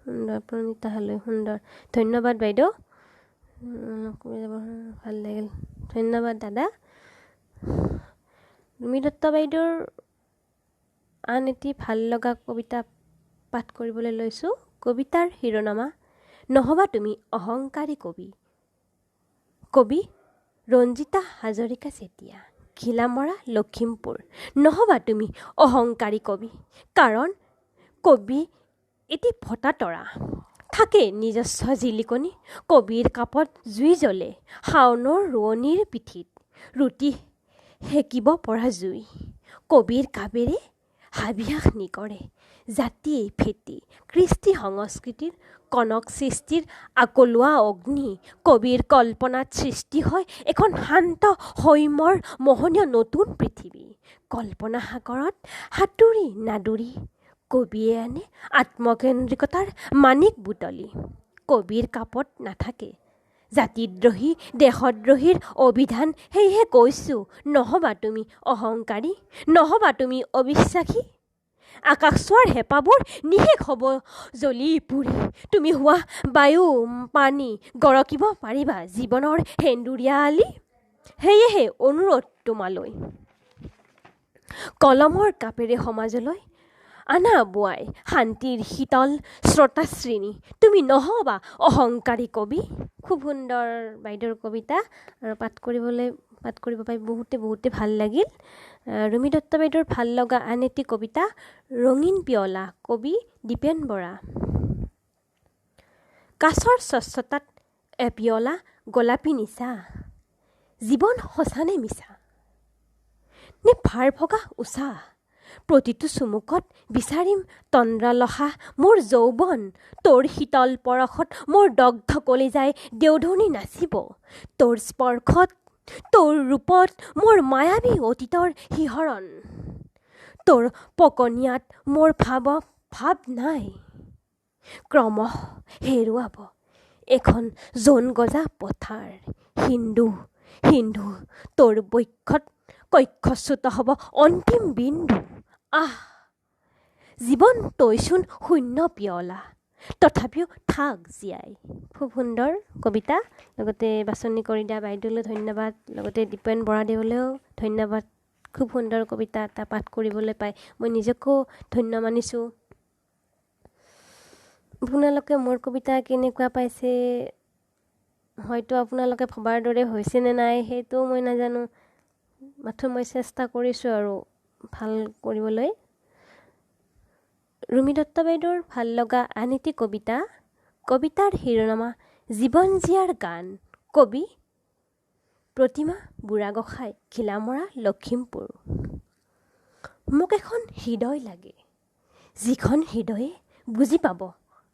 সুন্দৰ প্ৰণীতা হালৈ, সুন্দৰ। ধন্যবাদ বাইদেউ, ভাল লাগিল, ধন্যবাদ দাদা। ৰুমি দত্ত বাইদেউৰ আন এটি ভাল লগা কবিতা পাঠ কৰিবলৈ লৈছোঁ। কবিতাৰ শিৰোনামা নহবা তুমি অহংকাৰী কবি। কবি ৰঞ্জিতা হাজৰিকা চেতিয়া, ঘিলামৰা লখিমপুৰ। নহবা তুমি অহংকাৰী কবি, কাৰণ কবি এটি ভটা তৰা থাকে নিজস্ব জিলিকনি। কবিৰ কাপত জুই জ্বলে শাওনৰ ৰোৱনীৰ পিঠিত, ৰুটি সেকিব পৰা জুই। কবিৰ কাবেৰে হাবিয়াস নিকৰে জাতি ভেটি, কৃষ্টি সংস্কৃতিৰ কনক সৃষ্টিৰ আকলোৱা অগ্নি। কবিৰ কল্পনাত সৃষ্টি হয় এখন শান্ত হৈমৰ মোহনীয় নতুন পৃথিৱী। কল্পনা সাগৰত সাঁতুৰি নাদুৰি কবিয়ে আনে আত্মকেন্দ্ৰিকতাৰ মানিক বুটলি। কবিৰ কাপত নাথাকে জাতিদ্ৰোহী দেশদ্ৰোহীৰ অভিধান। সেয়েহে কৈছোঁ নহবা তুমি অহংকাৰী, নহবা তুমি অবিশ্বাসী। আকাশ চোৱাৰ হেঁপাবোৰ নিশেষ হ'ব জ্বলি পুৰি। তুমি হোৱা বায়ু পানী গৰকিব পাৰিবা জীৱনৰ সেন্দুৰীয়া আলি। সেয়েহে অনুৰোধ তোমালৈ কলমৰ কাপেৰে সমাজলৈ আনা বোৱাই শান্তিৰ শীতল শ্ৰোতাশ্ৰেণী তুমি নহবা অহংকাৰী কবি। খুব সুন্দৰ বাইদেউৰ কবিতা আৰু পাঠ কৰিব পাই বহুতে ভাল লাগিল। ৰুমি দত্ত বাইদেউৰ ভাল লগা আন এটি কবিতা ৰঙীন পিয়লা, কবি দীপেন বৰা। কাছৰ স্বচ্ছতাত এপিয়লা গোলাপী নিচা, জীৱন সঁচানে মিছা নে ভাৰ ভগা উষা, প্ৰতিটো চুমুকত বিচাৰিম তন্দ্ৰালসা, মোৰ যৌৱন তোৰ শীতল পৰশত মোৰ দগ্ধ কলিজাই দেওধনী নাচিব, তোৰ স্পৰ্শত তোৰ ৰূপত মোৰ মায়াবী অতীতৰ শিহৰণ, তোৰ পকনীয়াত মোৰ ভাৱ নাই ক্ৰমশ হেৰুৱাব এখন জোন গজা পথাৰ, হিন্দু তোৰ বক্ষত কক্ষচ্যুত হ'ব অন্তিম বিন্দু। জীৱন তইচোন শূন্য পিয়লা, তথাপিও থাক জীয়াই। খুব সুন্দৰ কবিতা, লগতে বাছনি কৰি দিয়া বাইদেউলৈ ধন্যবাদ, লগতে দীপেন বৰাদেৱলৈও ধন্যবাদ। খুব সুন্দৰ কবিতা এটা পাঠ কৰিবলৈ পাই মই নিজকো ধন্য মানিছোঁ। আপোনালোকে মোৰ কবিতা কেনেকুৱা পাইছে, হয়তো আপোনালোকে ভবাৰ দৰে হৈছে নে নাই সেইটো মই নাজানো, মাথো মই চেষ্টা কৰিছোঁ আৰু ভাল কৰিবলৈ। ৰুমি দত্ত বাইদেউৰ ভাল লগা আন এটি কবিতা, কবিতাৰ শিৰোনামা জীৱন জীয়াৰ গান, কবি প্ৰতিমা বুঢ়াগোহাঁই, ঘিলামৰা, লখিমপুৰ। মোক এখন হৃদয় লাগে, যিখন হৃদয়ে বুজি পাব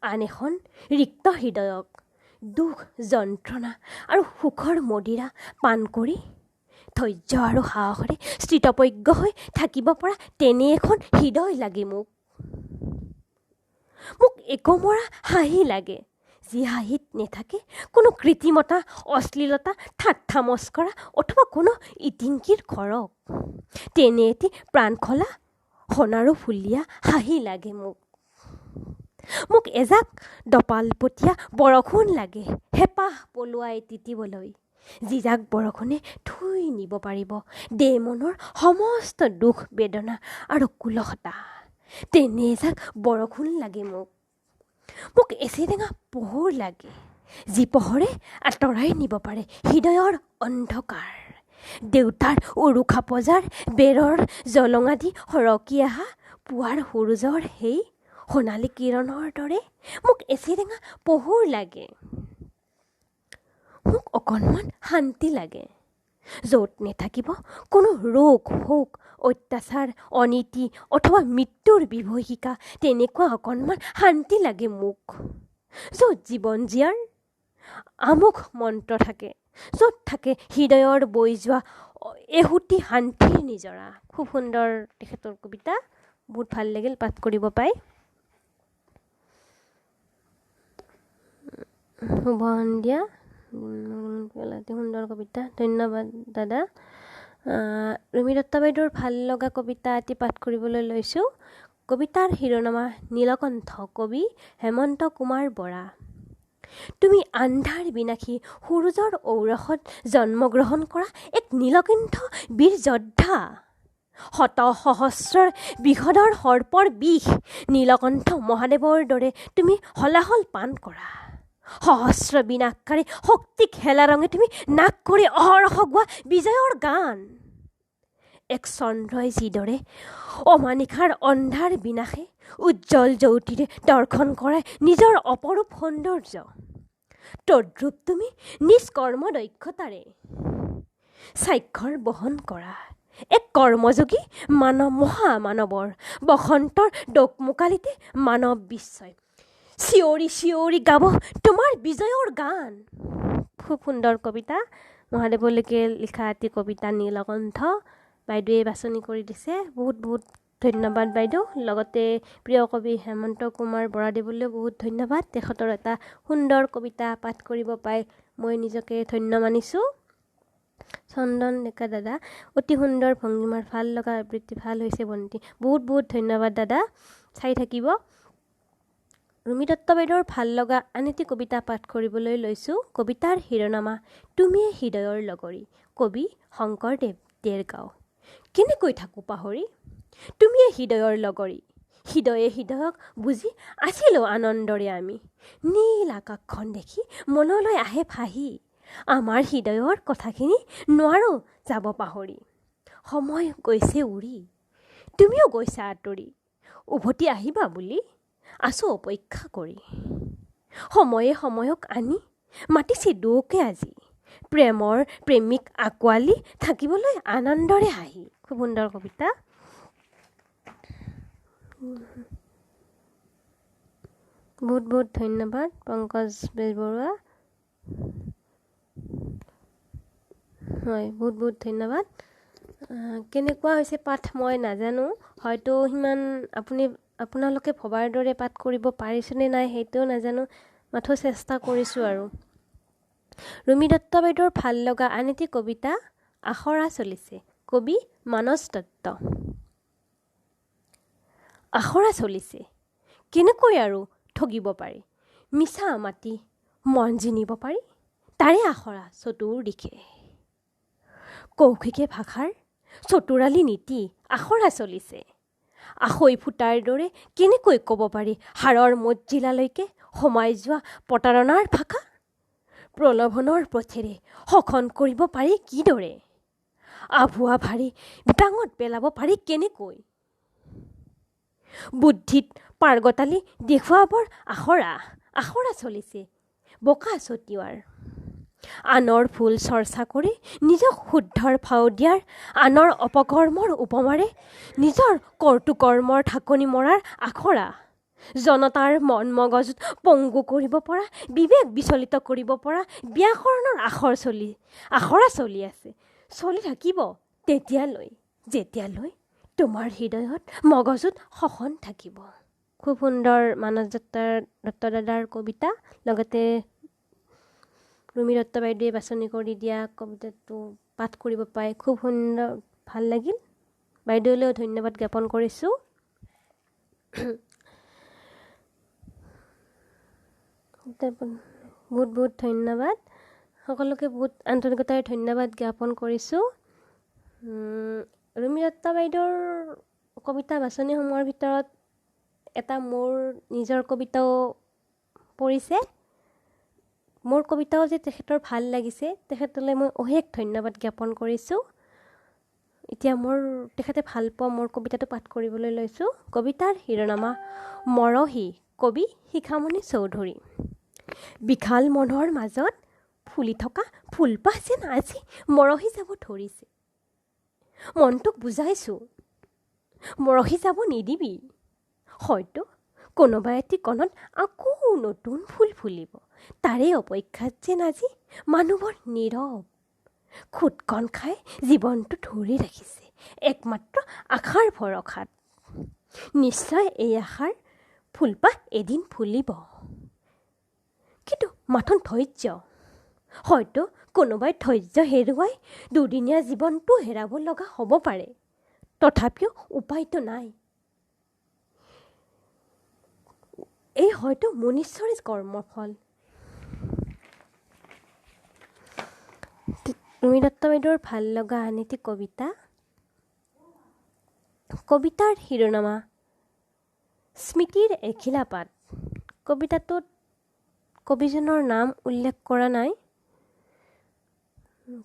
আন এখন ৰিক্ত হৃদয়ক, দুখ যন্ত্ৰণা আৰু সুখৰ মদিৰা পান কৰি ধৈৰ্য আৰু সাহসেৰে স্থিতপ্ৰজ্ঞ হৈ থাকিব পৰা তেনে এখন হৃদয় লাগে মোক একমৰা হাঁহি লাগে, যি হাঁহিত নেথাকে কোনো কৃত্ৰিমতা, অশ্লীলতা, ঠাট্টা মস্কৰা অথবা কোনো ইটিংকিৰ খৰক, তেনে এটি প্ৰাণখোলা সোণাৰু ফুলীয়া হাঁহি লাগে মোক এজাক দপালপতীয়া বৰষুণ লাগে, হেঁপাহ পলুৱাই তিতিবলৈ, যিজাক বৰষুণে ধুই নিব পাৰিব দেহ মনৰ সমস্ত দুখ বেদনা আৰু কুলহতা, তেনে এজাক বৰষুণ লাগে মোক এচিটেঙা পোহৰ লাগে, যি পোহৰে আঁতৰাই নিব পাৰে হৃদয়ৰ অন্ধকাৰ, দেউতাৰ উৰুষা পজাৰ বেৰৰ জলঙা দি সৰকি অহা পুৱাৰ সূৰুজৰ সেই সোণালী কিৰণৰ দৰে মোক এচিটেঙা পোহৰ লাগে। মোক অকণমান শান্তি লাগে, য'ত নেথাকিব কোনো ৰোগ শোক অত্যাচাৰ অনীতি অথবা মৃত্যুৰ বিভীষিকা, তেনেকুৱা অকণমান শান্তি লাগে মোক, য'ত জীৱন জীয়াৰ আমোঘ মন্ত্ৰ থাকে, য'ত থাকে হৃদয়ৰ বৈ যোৱা এহুটি শান্তিৰ নিজৰা। খুব সুন্দৰ তেখেতৰ কবিতা, বহুত ভাল লাগিল পাঠ কৰিব পাই। শুভ সন্ধিয়া, সুন্দৰ কবিতা, ধন্যবাদ দাদা। ৰুমি দত্ত বাইদেউৰ ভাল লগা কবিতা এটি পাঠ কৰিবলৈ লৈছোঁ। কবিতাৰ শিৰোনামা নীলকণ্ঠ, কবি হেমন্ত কুমাৰ বৰা। তুমি আন্ধাৰ বিনাশী সূৰুজৰ ঔৰসত জন্মগ্ৰহণ কৰা এক নীলকণ্ঠ বীৰ যোদ্ধা, শত সহস্ৰৰ বিষধৰ সৰ্পৰ বিষ নীলকণ্ঠ মহাদেৱৰ দৰে তুমি হলাহল পান কৰা, সহস্ৰ বিনাশকাৰী শক্তিক হেলা ৰঙে তুমি নাক কৰি অহৰহ গোৱা বিজয়ৰ গান, এক চন্দ্ৰই যিদৰে অমানিশাৰ অন্ধাৰ বিনাশে উজ্জ্বল জ্যোতিৰে দৰ্শন কৰে নিজৰ অপৰূপ সৌন্দৰ্য, তদ্ৰূপ তুমি নিজ কৰ্ম দক্ষতাৰে স্বাক্ষৰ বহন কৰা এক কৰ্মযোগী মহামানৱৰ বসন্তৰ দোকমোকালিতে মানৱ বিশ্বই চিঞৰি চিঞৰি গাব তোমাৰ বিজয়ৰ গান। খুব সুন্দৰ কবিতা, মহাদেৱলৈকে লিখা এটি কবিতা নীলকণ্ঠ, বাইদেৱে বাছনি কৰি দিছে, বহুত ধন্যবাদ বাইদেউ। লগতে প্ৰিয় কবি হেমন্ত কুমাৰ বৰাদেৱলৈও বহুত ধন্যবাদ, তেখেতৰ এটা সুন্দৰ কবিতা পাঠ কৰিব পাই মই নিজকে ধন্য মানিছোঁ। চন্দন ডেকা দাদা, অতি সুন্দৰ ভংগীমাৰ, ভাল লগা আবৃত্তি, ভাল হৈছে বন্তি, বহুত ধন্যবাদ দাদা, চাই থাকিব। ৰুমি দত্ত বাইদেউৰ ভাল লগা আন এটি কবিতা পাঠ কৰিবলৈ লৈছোঁ। কবিতাৰ শিৰোনামা তুমিয়ে হৃদয়ৰ লগৰী, কবি শংকৰদেৱ, দেৰগাঁও। কেনেকৈ থাকোঁ পাহৰি তুমিয়ে হৃদয়ৰ লগৰী, হৃদয়ে হৃদয়ক বুজি আছিলোঁ আনন্দৰে আমি। নীল আকাশখন দেখি মনলৈ আহে ভাহি, আমাৰ হৃদয়ৰ কথাখিনি নোৱাৰো যাব পাহৰি। সময় গৈছে উৰি, তুমিও গৈছা আঁতৰি, উভতি আহিবা বুলি আছোঁ অপেক্ষা কৰি। সময়ে সময়ক আনি মাতিছে দুয়োকে আজি, প্ৰেমৰ প্ৰেমিক আঁকোৱালি থাকিবলৈ আনন্দৰে হাঁহি। খুব সুন্দৰ কবিতা। বহুত বহুত ধন্যবাদ পংকজ বেজবৰুৱা। হয়, বহুত বহুত ধন্যবাদ। কেনেকুৱা হৈছে পাঠ মই নাজানো, হয়তো সিমান আপোনালোকে ভবাৰ দৰে পাঠ কৰিব পাৰিছেনে নাই সেইটোও নাজানো, মাথো চেষ্টা কৰিছোঁ আৰু। ৰুমি দত্ত বাইদেউৰ ভাল লগা আন এটি কবিতা আখৰা চলিছে, কবি মানস দত্ত। আখৰা চলিছে, কেনেকৈ আৰু ঠগিব পাৰি, মিছা মাতি মন জিনিব পাৰি, তাৰে আখৰা চতুৰ দিশে। কৌশিকে ভাষাৰ চতুৰালি নীতি আখৰা চলিছে, আখৈ ফুটাৰ দৰে কেনেকৈ ক'ব পাৰি হাড়ৰ মজিলালৈকে সোমাই যোৱা প্ৰতাৰণাৰ ভাষা। প্ৰলোভনৰ পথেৰে শোষণ কৰিব পাৰি কিদৰে, আভুৱা ভাৰী বিপাঙত পেলাব পাৰি কেনেকৈ। বুদ্ধিত পাৰ্গতালি দেখুৱাবৰ আখৰা চলিছে, বোকা ছটিওৱাৰ। আনৰ ভুল চৰ্চা কৰি নিজক শুদ্ধৰ ভাও দিয়াৰ, আনৰ অপকৰ্মৰ উপমাৰে নিজৰ কৰ্তৃকৰ্মৰ ঢাকনি মৰাৰ আখৰা। জনতাৰ মন মগজুত পংগু কৰিব পৰা, বিবেক বিচলিত কৰিব পৰা ব্যাকৰণৰ আখৰা চলি আছে, চলি থাকিব যেতিয়ালৈ তোমাৰ হৃদয়ত মগজুত শোষণ থাকিব। খুব সুন্দৰ মানস দত্ত দাদাৰ কবিতা, লগতে ৰুমি দত্ত বাইদেৱে বাছনি কৰি দিয়া কবিতাটো পাঠ কৰিব পাই খুব সুন্দৰ, ভাল লাগিল। বাইদেউলৈও ধন্যবাদ জ্ঞাপন কৰিছোঁ। বহুত বহুত ধন্যবাদ সকলোকে, বহুত আন্তৰিকতাৰে ধন্যবাদ জ্ঞাপন কৰিছোঁ। ৰুমি দত্ত বাইদেউৰ কবিতা বাছনিসমূহৰ ভিতৰত এটা মোৰ নিজৰ কবিতাও পৰিছে। মোৰ কবিতাও যে তেখেতৰ ভাল লাগিছে, তেখেতলৈ মই অশেষ ধন্যবাদ জ্ঞাপন কৰিছোঁ। এতিয়া তেখেতে ভাল পোৱা মোৰ কবিতাটো পাঠ কৰিবলৈ লৈছোঁ। কবিতাৰ শিৰোনামা মৰহি, কবি শিখামণি চৌধুৰী। বিশাল মনৰ মাজত ফুলি থকা ফুলপাহ যেন আজি মৰহি যাব ধৰিছে। মনটোক বুজাইছোঁ, মৰহি যাব নিদিবি, হয়তো কোনোবা এটি কণত আকৌ নতুন ফুল ফুলিব, তাৰে অপেক্ষাত যেন আজি মানুহবোৰ নীৰৱ। খুটখন খাই জীৱনটো ধৰি ৰাখিছে একমাত্ৰ আশাৰ ভৰসাত। নিশ্চয় এই আশাৰ ফুলপাহ এদিন ফুলিব, কিন্তু মাথোন ধৈৰ্য, হয়তো কোনোবাই ধৈৰ্য হেৰুৱাই দুদিনীয়া জীৱনটো হেৰাব লগা হ'ব পাৰে, তথাপিও উপায়তো নাই। এই হয়তো মনুষ্যৰে কৰ্মফল। ৰুমি দত্ত বাইদেউৰ ভাল লগা আন এটি কবিতা, কবিতাৰ শিৰোনামা স্মৃতিৰ এখিলা পাত। কবিতাটোত কবিজনৰ নাম উল্লেখ কৰা নাই।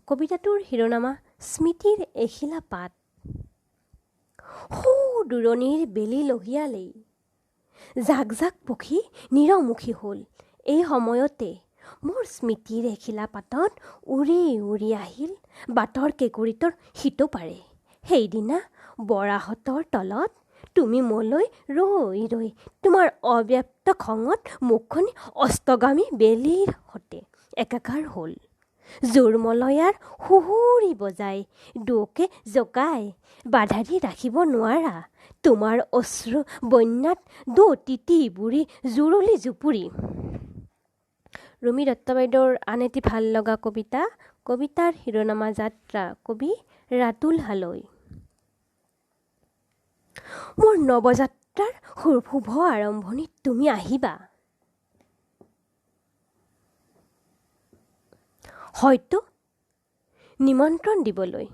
কবিতাটোৰ শিৰোনামা স্মৃতিৰ এখিলা পাত। সৌ দূৰণিৰ বেলি লহিয়ালেই জাক জাক পক্ষী নিৰমুখী হ'ল, এই সময়তে মোৰ স্মৃতিৰ এখিলা পাতত উৰি উৰি আহিল বাটৰ কেঁকুৰিটোৰ সিটো পাৰে। সেইদিনা বৰাহঁতৰ তলত তুমি মোলৈ ৰৈ ৰৈ তোমাৰ অব্যক্ত খঙত মুখখন অস্তগামী বেলিৰ সতে একাকাৰ হ'ল। জোৰমলয়াৰ সুহুৰি বজাই দুয়োকে জগাই বাধা দি ৰাখিব নোৱাৰা তোমাৰ অশ্ৰু বন্যাত তিতি বুৰি জুৰুলি জুপুৰি। ৰুমি দত্ত বাইদেউৰ আন এটি ভাল লগা কবিতা, কবিতাৰ শিৰোনামা যাত্ৰা, কবি ৰাতুল হালৈ। মোৰ নৱযাত্ৰাৰ শুভ আৰম্ভণিত তুমি আহিবা, হয়তো নিমন্ত্ৰণ দিবলৈ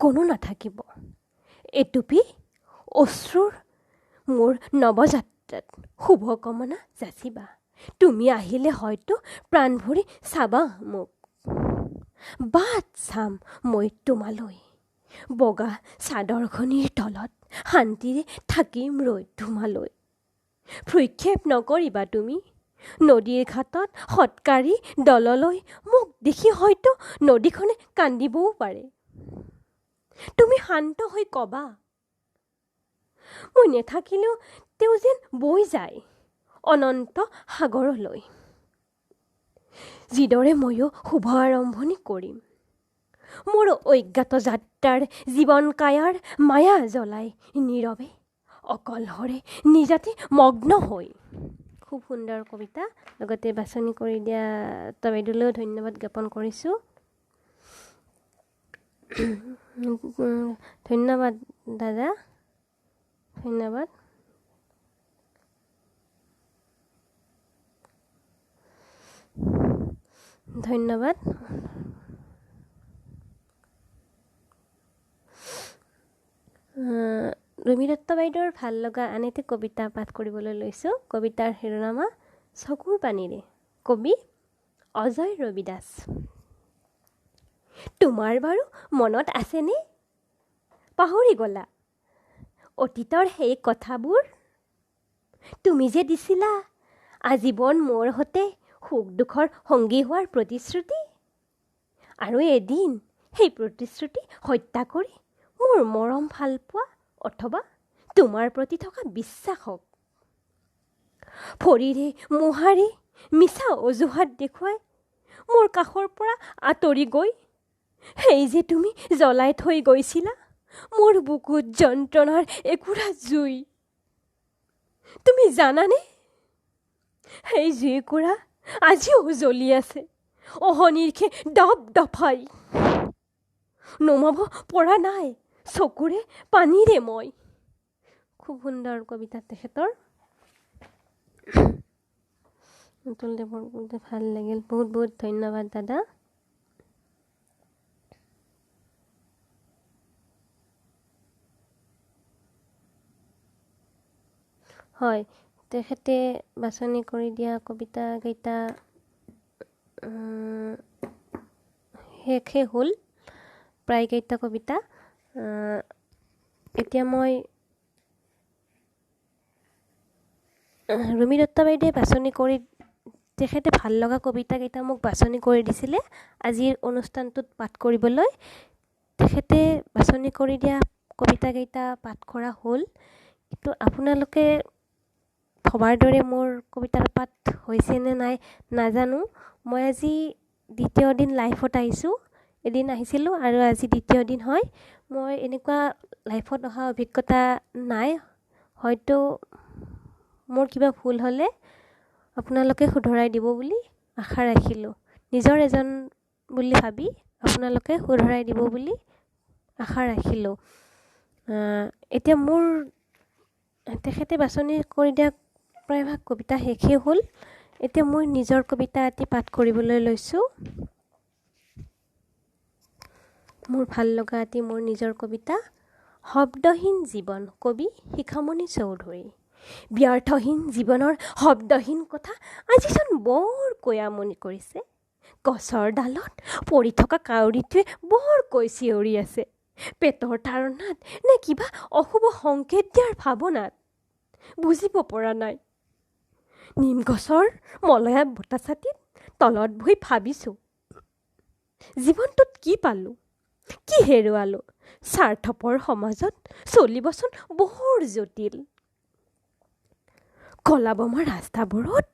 কোনো নাথাকিব। এটুপি অশ্ৰুৰ মোৰ নৱযাত্ৰাত শুভকামনা যাচিবা। তুমি আহিলে হয়তো প্ৰাণ ভৰি চাবা মোক, বাট চাম মই তোমালৈ। বগা চাদৰখনিৰ তলত শান্তিৰে থাকিম ৰৈ তোমালৈ। ভ্ৰক্ষেপ নকৰিবা তুমি নদীৰ ঘাটত সৎকাৰী দললৈ। মোক দেখি হয়তো নদীখনে কান্দিবও পাৰে। তুমি শান্ত হৈ কবা, মই নেথাকিলেও তেওঁ যেন বৈ যায় অনন্ত সাগৰলৈ। যিদৰে ময়ো শুভ আৰম্ভণি কৰিম মোৰ অজ্ঞাত যাত্ৰাৰ জীৱন কায়াৰ মায়া জ্বলাই নীৰৱে অকলশৰে নিজাতে মগ্ন হৈ। খুব সুন্দৰ কবিতা। লগতে বাছনি কৰি দিয়া বাইদেউলৈও ধন্যবাদ জ্ঞাপন কৰিছোঁ। ধন্যবাদ দাদা, ধন্যবাদ। ধন্যবাদ। ৰুমি দত্ত বাইদেউৰ ভাল লগা আন এটি কবিতা পাঠ কৰিবলৈ লৈছোঁ। কবিতাৰ শিৰোনামা চকুৰ পানীৰে। কবি অজয় ৰবি দাস। তোমাৰ বাৰু মনত আছেনে, পাহৰি গলা অতীতৰ সেই কথাবোৰ? তুমি যে দিছিলা আজীৱন মোৰ সৈতে সুখ দুখৰ সংগী হোৱাৰ প্ৰতিশ্ৰুতি, আৰু এদিন সেই প্ৰতিশ্ৰুতি হত্যা কৰি মোৰ মৰম ভাল পোৱা অথবা তোমাৰ প্ৰতি থকা বিশ্বাসক ভৰিৰে মোহাৰি মিছা অজুহাত দেখুৱাই মোৰ কাষৰ পৰা আঁতৰি গৈ সেই যে তুমি জ্বলাই থৈ গৈছিলা মোৰ বুকুত যন্ত্ৰণাৰ একুৰা জুই। তুমি জানানে সেই জুইকুৰা আজিও জ্বলি আছে অহনিৰ্ষে দপ দফাই। নমাব পৰা নাই চকুৰে পানীৰে মই। খুব সুন্দৰ কবিতা তেখেতৰ। অতুল দেৱৰ কবিতা ভাল লাগিল। বহুত বহুত ধন্যবাদ দাদা। হয়, তেখেতে বাছনি কৰি দিয়া কবিতাকেইটা শেষে হ'ল, প্ৰায়কেইটা কবিতা। এতিয়া মই ৰুমি দত্ত বাইদেৱে বাছনি কৰি তেখেতে ভাল লগা কবিতাকেইটা মোক বাছনি কৰি দিছিলে আজিৰ অনুষ্ঠানটোত পাঠ কৰিবলৈ। তেখেতে বাছনি কৰি দিয়া কবিতাকেইটা পাঠ কৰা হ'ল। কিন্তু আপোনালোকে ভবাৰ দৰে মোৰ কবিতাৰ পাঠ হৈছে নে নাই নাজানো। মই আজি দ্বিতীয় দিন লাইফত আহিছোঁ। এদিন আহিছিলোঁ আৰু আজি দ্বিতীয় দিন হয়। মই এনেকুৱা লাইফত অহা অভিজ্ঞতা নাই। হয়তো মোৰ কিবা ভুল হ'লে আপোনালোকে শুধৰাই দিব বুলি আশা ৰাখিলোঁ। নিজৰ এজন বুলি ভাবি আপোনালোকে শুধৰাই দিব বুলি আশা ৰাখিলোঁ। এতিয়া মোৰ তেখেতে বাছনি কৰি দিয়া প্ৰায়ভাগ কবিতা শেষেই হ'ল। এতিয়া মই নিজৰ কবিতা এটি পাঠ কৰিবলৈ লৈছোঁ। মোৰ ভাল লগা এটি মোৰ নিজৰ কবিতা, শব্দহীন জীৱন। কবি শিখামণি চৌধুৰী। ব্যৰ্থহীন জীৱনৰ শব্দহীন কথা আজিচোন বৰকৈ আমনি কৰিছে। গছৰ ডালত পৰি থকা কাউৰীটোৱে বৰকৈ চিঞৰি আছে। পেটৰ তাৰণাত নে কিবা অশুভ সংকেত দিয়াৰ ভাৱনাত বুজিব পৰা নাই। নিম গছৰ মলয়া বতাছাটিত তলত বহি ভাবিছোঁ, জীৱনটোত কি পালোঁ, কি হেৰুৱালোঁ। স্বাৰ্থপৰ সমাজত চলিবচোন বৰ জটিল। কলা বমা ৰাস্তাবোৰত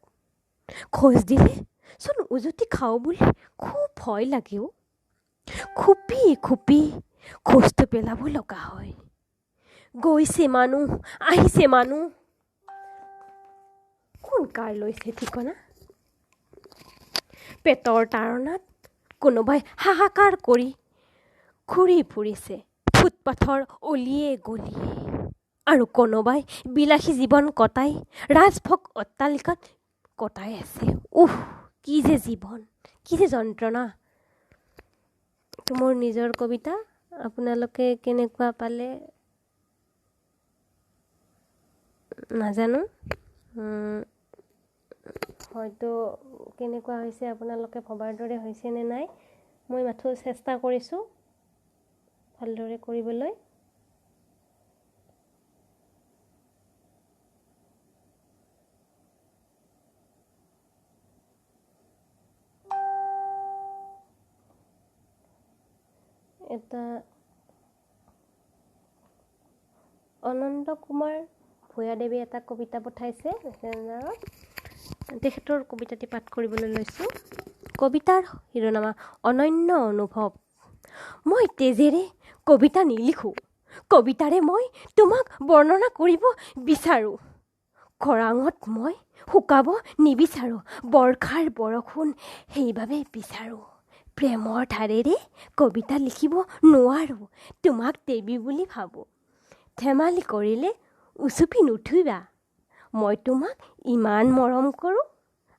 খোজ দিলে চোন উজুতি খাওঁ বুলি খুব ভয় লাগেও। খুপি খুপি খোজটো পেলাব লগা হয়। গৈছে মানুহ, আহিছে মানুহ, কোন কাৰ লৈছে ঠিকনা। পেটৰ তাৰণাত কোনোবাই হাহাকাৰ কৰি ঘূৰি ফুৰিছে ফুটপাথৰ অলিয়ে গলিয়ে, আৰু কোনোবাই বিলাসী জীৱন কটাই ৰাজভোগ অট্টালিকাত কটাই আছে। কি যে জীৱন, কি যে যন্ত্ৰণা। মোৰ নিজৰ কবিতা। আপোনালোকে কেনেকুৱা পালে নাজানো হয়তো কেনেকুৱা হৈছে আপোনালোকে ভবাৰ দৰে হৈছে নে নাই মই মাথো চেষ্টা কৰিছোঁ ভালদৰে কৰিবলৈ এটা অনন্ত কুমাৰ ভূঞাদেৱে এটা কবিতা পঠাইছে মেছেঞ্জাৰত তেখেতৰ কবিতাটি পাঠ কৰিবলৈ লৈছোঁ কবিতাৰ শিৰোনামা অনন্য অনুভৱ মই তেজেৰে কবিতা নিলিখোঁ কবিতাৰে মই তোমাক বৰ্ণনা কৰিব বিচাৰোঁ খৰাঙত মই শুকাব নিবিচাৰোঁ বৰ্ষাৰ বৰষুণ সেইবাবে বিচাৰোঁ প্ৰেমৰ ধাৰেৰে কবিতা লিখিব নোৱাৰোঁ তোমাক দেৱী বুলি ভাবোঁ ধেমালি কৰিলে উচুপি নুঠুবা মই তোমাক ইমান মৰম কৰোঁ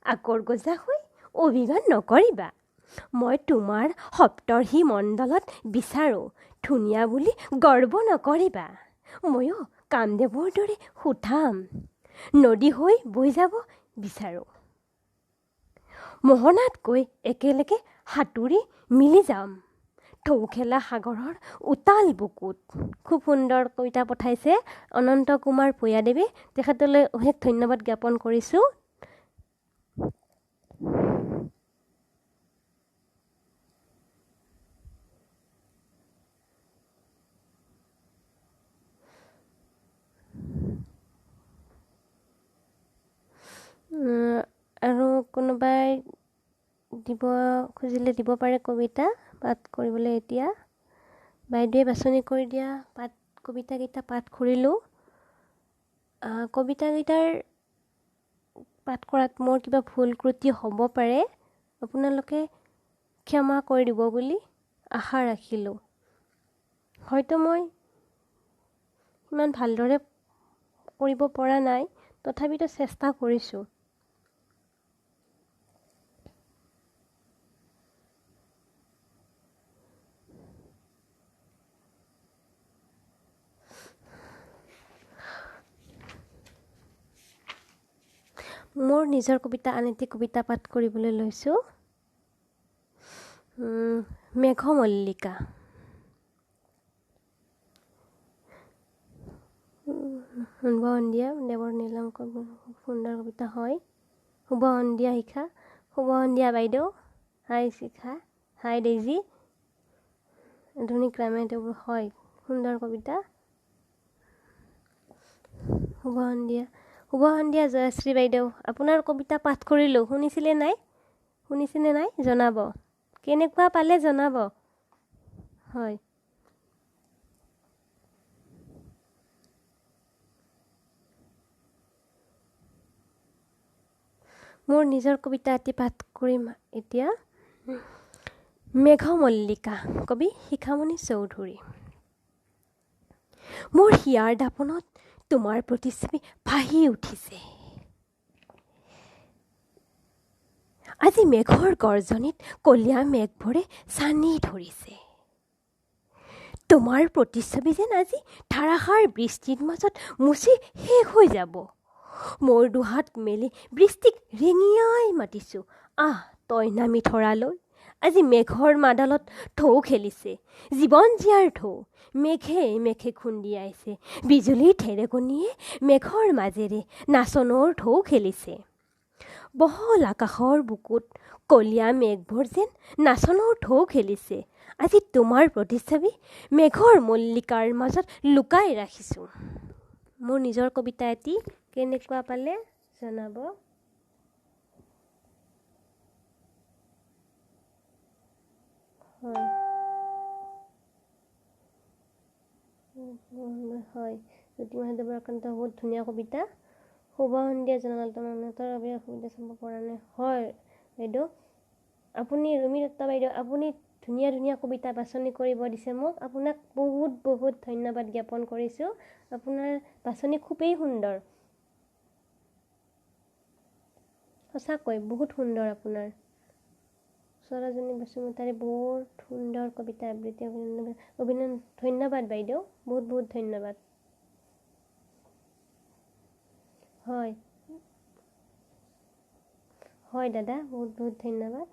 আকৰ গজা হৈ অভিমান নকৰিবা মই তোমাৰ সপ্তৰ্ষি মণ্ডলত বিচাৰোঁ ধুনীয়া বুলি গৰ্ব নকৰিবা ময়ো কামদেৱৰ দৰে সুঠাম নদী হৈ বৈ যাব বিচাৰোঁ মোহনাত গৈ একেলগে সাঁতুৰি মিলি যাম ঢৌ খেলা সাগৰৰ উতাল বুকুত খুব সুন্দৰ কবিতা পঠাইছে অনন্ত কুমাৰ ভূঞাদেৱে তেখেতলৈ অশেষ ধন্যবাদ জ্ঞাপন কৰিছোঁ আৰু কোনোবাই দিব খুজিলে দিব পাৰে কবিতা পাঠ কৰিবলৈ এতিয়া বাইদেৱে বাছনি কৰি দিয়া কবিতাকেইটা পাঠ কৰিলোঁ কবিতাকেইটাৰ পাঠ কৰাত মোৰ কিবা ভুল ত্ৰুটি হ'ব পাৰে আপোনালোকে ক্ষমা কৰি দিব বুলি আশা ৰাখিলোঁ হয়তো মই ইমান ভালদৰে কৰিব পৰা নাই তথাপিতো চেষ্টা কৰিছোঁ মোৰ নিজৰ কবিতা আন এটি কবিতা পাঠ কৰিবলৈ লৈছোঁ মেঘমল্লিকা শুভ সন্ধিয়া দেৱৰ নীলংক খুব সুন্দৰ কবিতা হয় শুভ সন্ধিয়া শিখা শুভ সন্ধিয়া বাইদেউ হাই শিখা হাই ডেইজি আধুনিক গ্ৰামে দেৱৰ হয় সুন্দৰ কবিতা শুভ সন্ধিয়া জয়শ্ৰী বাইদেউ আপোনাৰ কবিতা পাঠ কৰিলোঁ শুনিছেনে নাই জনাব কেনেকুৱা পালে জনাব হয় মোৰ নিজৰ কবিতা এটি পাঠ কৰিম এতিয়া মেঘমল্লিকা কবি শিখামণি চৌধুৰী মোৰ হিয়াৰ দাপনত তোমাৰ প্ৰতিচ্ছবি ভাহি উঠিছে আজি মেঘৰ গৰ্জনিত কলীয়া মেঘবোৰে চানি ধৰিছে তোমাৰ প্ৰতিচ্ছবি যেন আজি ধাৰাসাৰ বৃষ্টিৰ মাজত মুচি শেষ হৈ যাব মোৰ দুহাত মেলি বৃষ্টিক ৰেঙিয়াই মাতিছোঁ আহ তই নামি ধৰালৈ আজি মেঘৰ মাডালত ঢৌ খেলিছে জীৱন জীয়াৰ ঢৌ মেঘে খুন্দিয়াইছে বিজুলীৰ ঢেৰেকণিয়ে মেঘৰ মাজেৰে নাচনৰ ঢৌ খেলিছে বহল আকাশৰ বুকুত কলীয়া মেঘবোৰ যেন নাচনৰ ঢৌ খেলিছে আজি তোমাৰ প্ৰতিচ্ছবি মেঘৰ মল্লিকাৰ মাজত লুকাই ৰাখিছোঁ মোৰ নিজৰ কবিতা এটি কেনেকুৱা পালে জনাব হয় জ্যোতিমহাদেৱৰ আক্ৰান্ত বহুত ধুনীয়া কবিতা শুভ সন্ধিয়া জনাল তোমাৰ বাবে অসুবিধা চাব পৰা নাই হয় বাইদেউ আপুনি ৰুমি দত্ত বাইদেউ আপুনি ধুনীয়া কবিতা বাছনি কৰিব দিছে মোক আপোনাক বহুত ধন্যবাদ জ্ঞাপন কৰিছোঁ আপোনাৰ বাছনি খুবেই সুন্দৰ সঁচাকৈ বহুত সুন্দৰ আপোনাৰ সৰজনী বসুমতাৰী বহুত সুন্দৰ কবিতা আবৃত্তি অভিনন্দন ধন্যবাদ বাইদেউ বহুত ধন্যবাদ হয় হয় দাদা, বহুত বহুত ধন্যবাদ।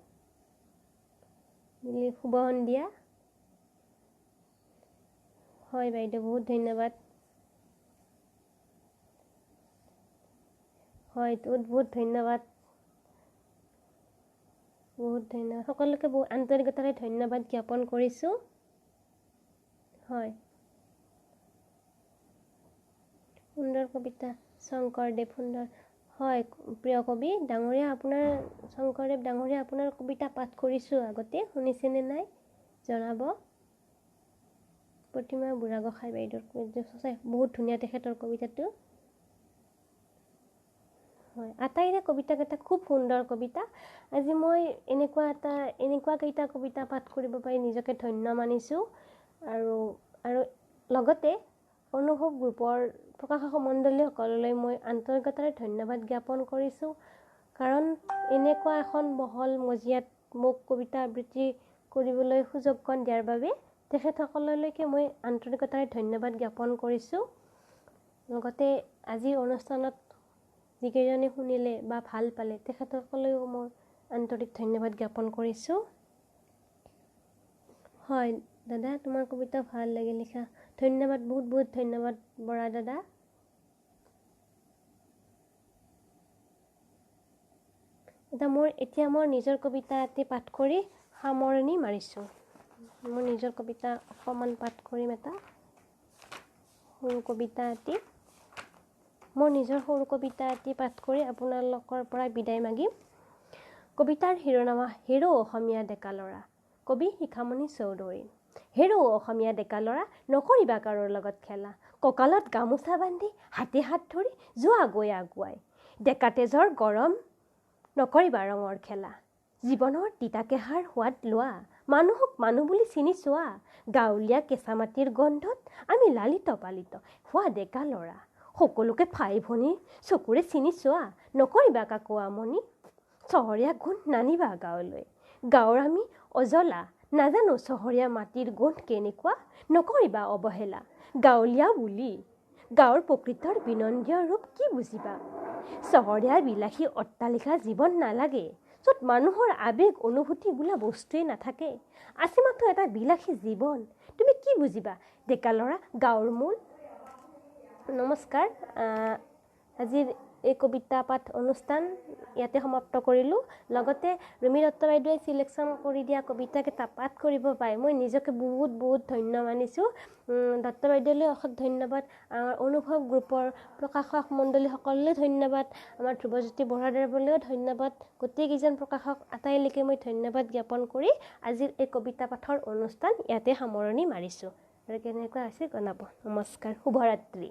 শুভ সন্ধিয়া। হয় বাইদেউ, বহুত ধন্যবাদ। হয়, বহুত বহুত ধন্যবাদ। বহুত ধন্যবাদ, সকলোকে বহুত আন্তৰিকতাৰে ধন্যবাদ জ্ঞাপন কৰিছোঁ। হয়, সুন্দৰ কবিতা, শংকৰদেৱ সুন্দৰ। হয় প্ৰিয় কবি ডাঙৰীয়া, আপোনাৰ শংকৰদেৱ ডাঙৰীয়া, আপোনাৰ কবিতা পাঠ কৰিছোঁ আগতে, শুনিছেনে নাই জনাব। প্ৰতিমা বুঢ়াগোহাঁই বাইদেউৰ সঁচাই বহুত ধুনীয়া তেখেতৰ কবিতাটো। হয়, আটাইৰে কবিতাকেইটা খুব সুন্দৰ কবিতা। আজি মই এনেকুৱা কেইটা কবিতা পাঠ কৰিব পাৰি নিজকে ধন্য মানিছোঁ। আৰু লগতে অনুভৱ গ্ৰুপৰ প্ৰকাশক মণ্ডলীসকললৈ মই আন্তৰিকতাৰে ধন্যবাদ জ্ঞাপন কৰিছোঁ। কাৰণ এনেকুৱা এখন বহল মজিয়াত মোক কবিতা আবৃত্তি কৰিবলৈ সুযোগকণ দিয়াৰ বাবে তেখেতসকললৈকে মই আন্তৰিকতাৰে ধন্যবাদ জ্ঞাপন কৰিছোঁ। লগতে আজিৰ অনুষ্ঠানত যিকেইজনে শুনিলে বা ভাল পালে তেখেতসকলেও মই আন্তৰিক ধন্যবাদ জ্ঞাপন কৰিছোঁ। হয় দাদা, তোমাৰ কবিতা ভাল লাগে লিখা। ধন্যবাদ, বহুত বহুত ধন্যবাদ বৰা দাদা। এতিয়া মোৰ নিজৰ কবিতা এটি পাঠ কৰি সামৰণি মাৰিছোঁ। মোৰ নিজৰ কবিতা অকণমান পাঠ কৰিম। সৰু কবিতা এটি পাঠ কৰি আপোনালোকৰ পৰা বিদায় মাগিম। কবিতাৰ শিৰোনামা হেৰৌ অসমীয়া ডেকা ল'ৰা। কবি শিখামণি চৌধুৰী। হেৰৌ অসমীয়া ডেকা ল'ৰা, নকৰিবা কাৰোৰ লগত খেলা। কঁকালত গামোচা বান্ধি হাতে হাত ধৰি যোৱা গৈ আগুৱাই। ডেকা তেজৰ গৰম, নকৰিবা ৰঙৰ খেলা। জীৱনৰ তিতাকেহাৰ সোৱাদ লোৱা, মানুহক মানুহ বুলি চিনি চোৱা। গাঁৱলীয়া কেঁচা মাটিৰ গন্ধত আমি লালিত পালিত হোৱা ডেকা ল'ৰা। সকলোকে ভাই ভনী চকুৰে চিনি চোৱা, নকৰিবা কাকো আমনি। চহৰীয়া গুণ নানিবা গাঁৱলৈ, গাঁৱৰ আমি অজলা। নাজানো চহৰীয়া মাটিৰ গোন্ধ কেনেকুৱা, নকৰিবা অৱহেলা। গাঁৱলীয়া বুলি গাঁৱৰ প্ৰকৃতৰ বিনন্দীয় ৰূপ কি বুজিবা। চহৰীয়া বিলাসী অট্টালিকা জীৱন নালাগে, য'ত মানুহৰ আৱেগ অনুভূতি বোলা বস্তুৱেই নাথাকে। আছে মাথো এটা বিলাসী জীৱন, তুমি কি বুজিবা ডেকা ল'ৰা গাঁৱৰ মূল। নমস্কাৰ। আজিৰ এই কবিতা পাঠ অনুষ্ঠান ইয়াতে সমাপ্ত কৰিলোঁ। লগতে ৰুমি দত্ত বাইদেৱে চিলেকশ্যন কৰি দিয়া কবিতাকেইটা পাঠ কৰিব পাই মই নিজকে বহুত বহুত ধন্য মানিছোঁ। দত্ত বাইদেউলৈ অশেষ ধন্যবাদ। আমাৰ অনুভৱ গ্ৰুপৰ প্ৰকাশক মণ্ডলীসকললৈ ধন্যবাদ। আমাৰ ধ্ৰুৱজ্যোতি বৰাদেৱলৈও ধন্যবাদ। গোটেইকেইজন প্ৰকাশক আটাইলৈকে মই ধন্যবাদ জ্ঞাপন কৰি আজিৰ এই কবিতা পাঠৰ অনুষ্ঠান ইয়াতে সামৰণি মাৰিছোঁ। আৰু কেনেকুৱা হৈছে জনাব। নমস্কাৰ, শুভৰাত্ৰি।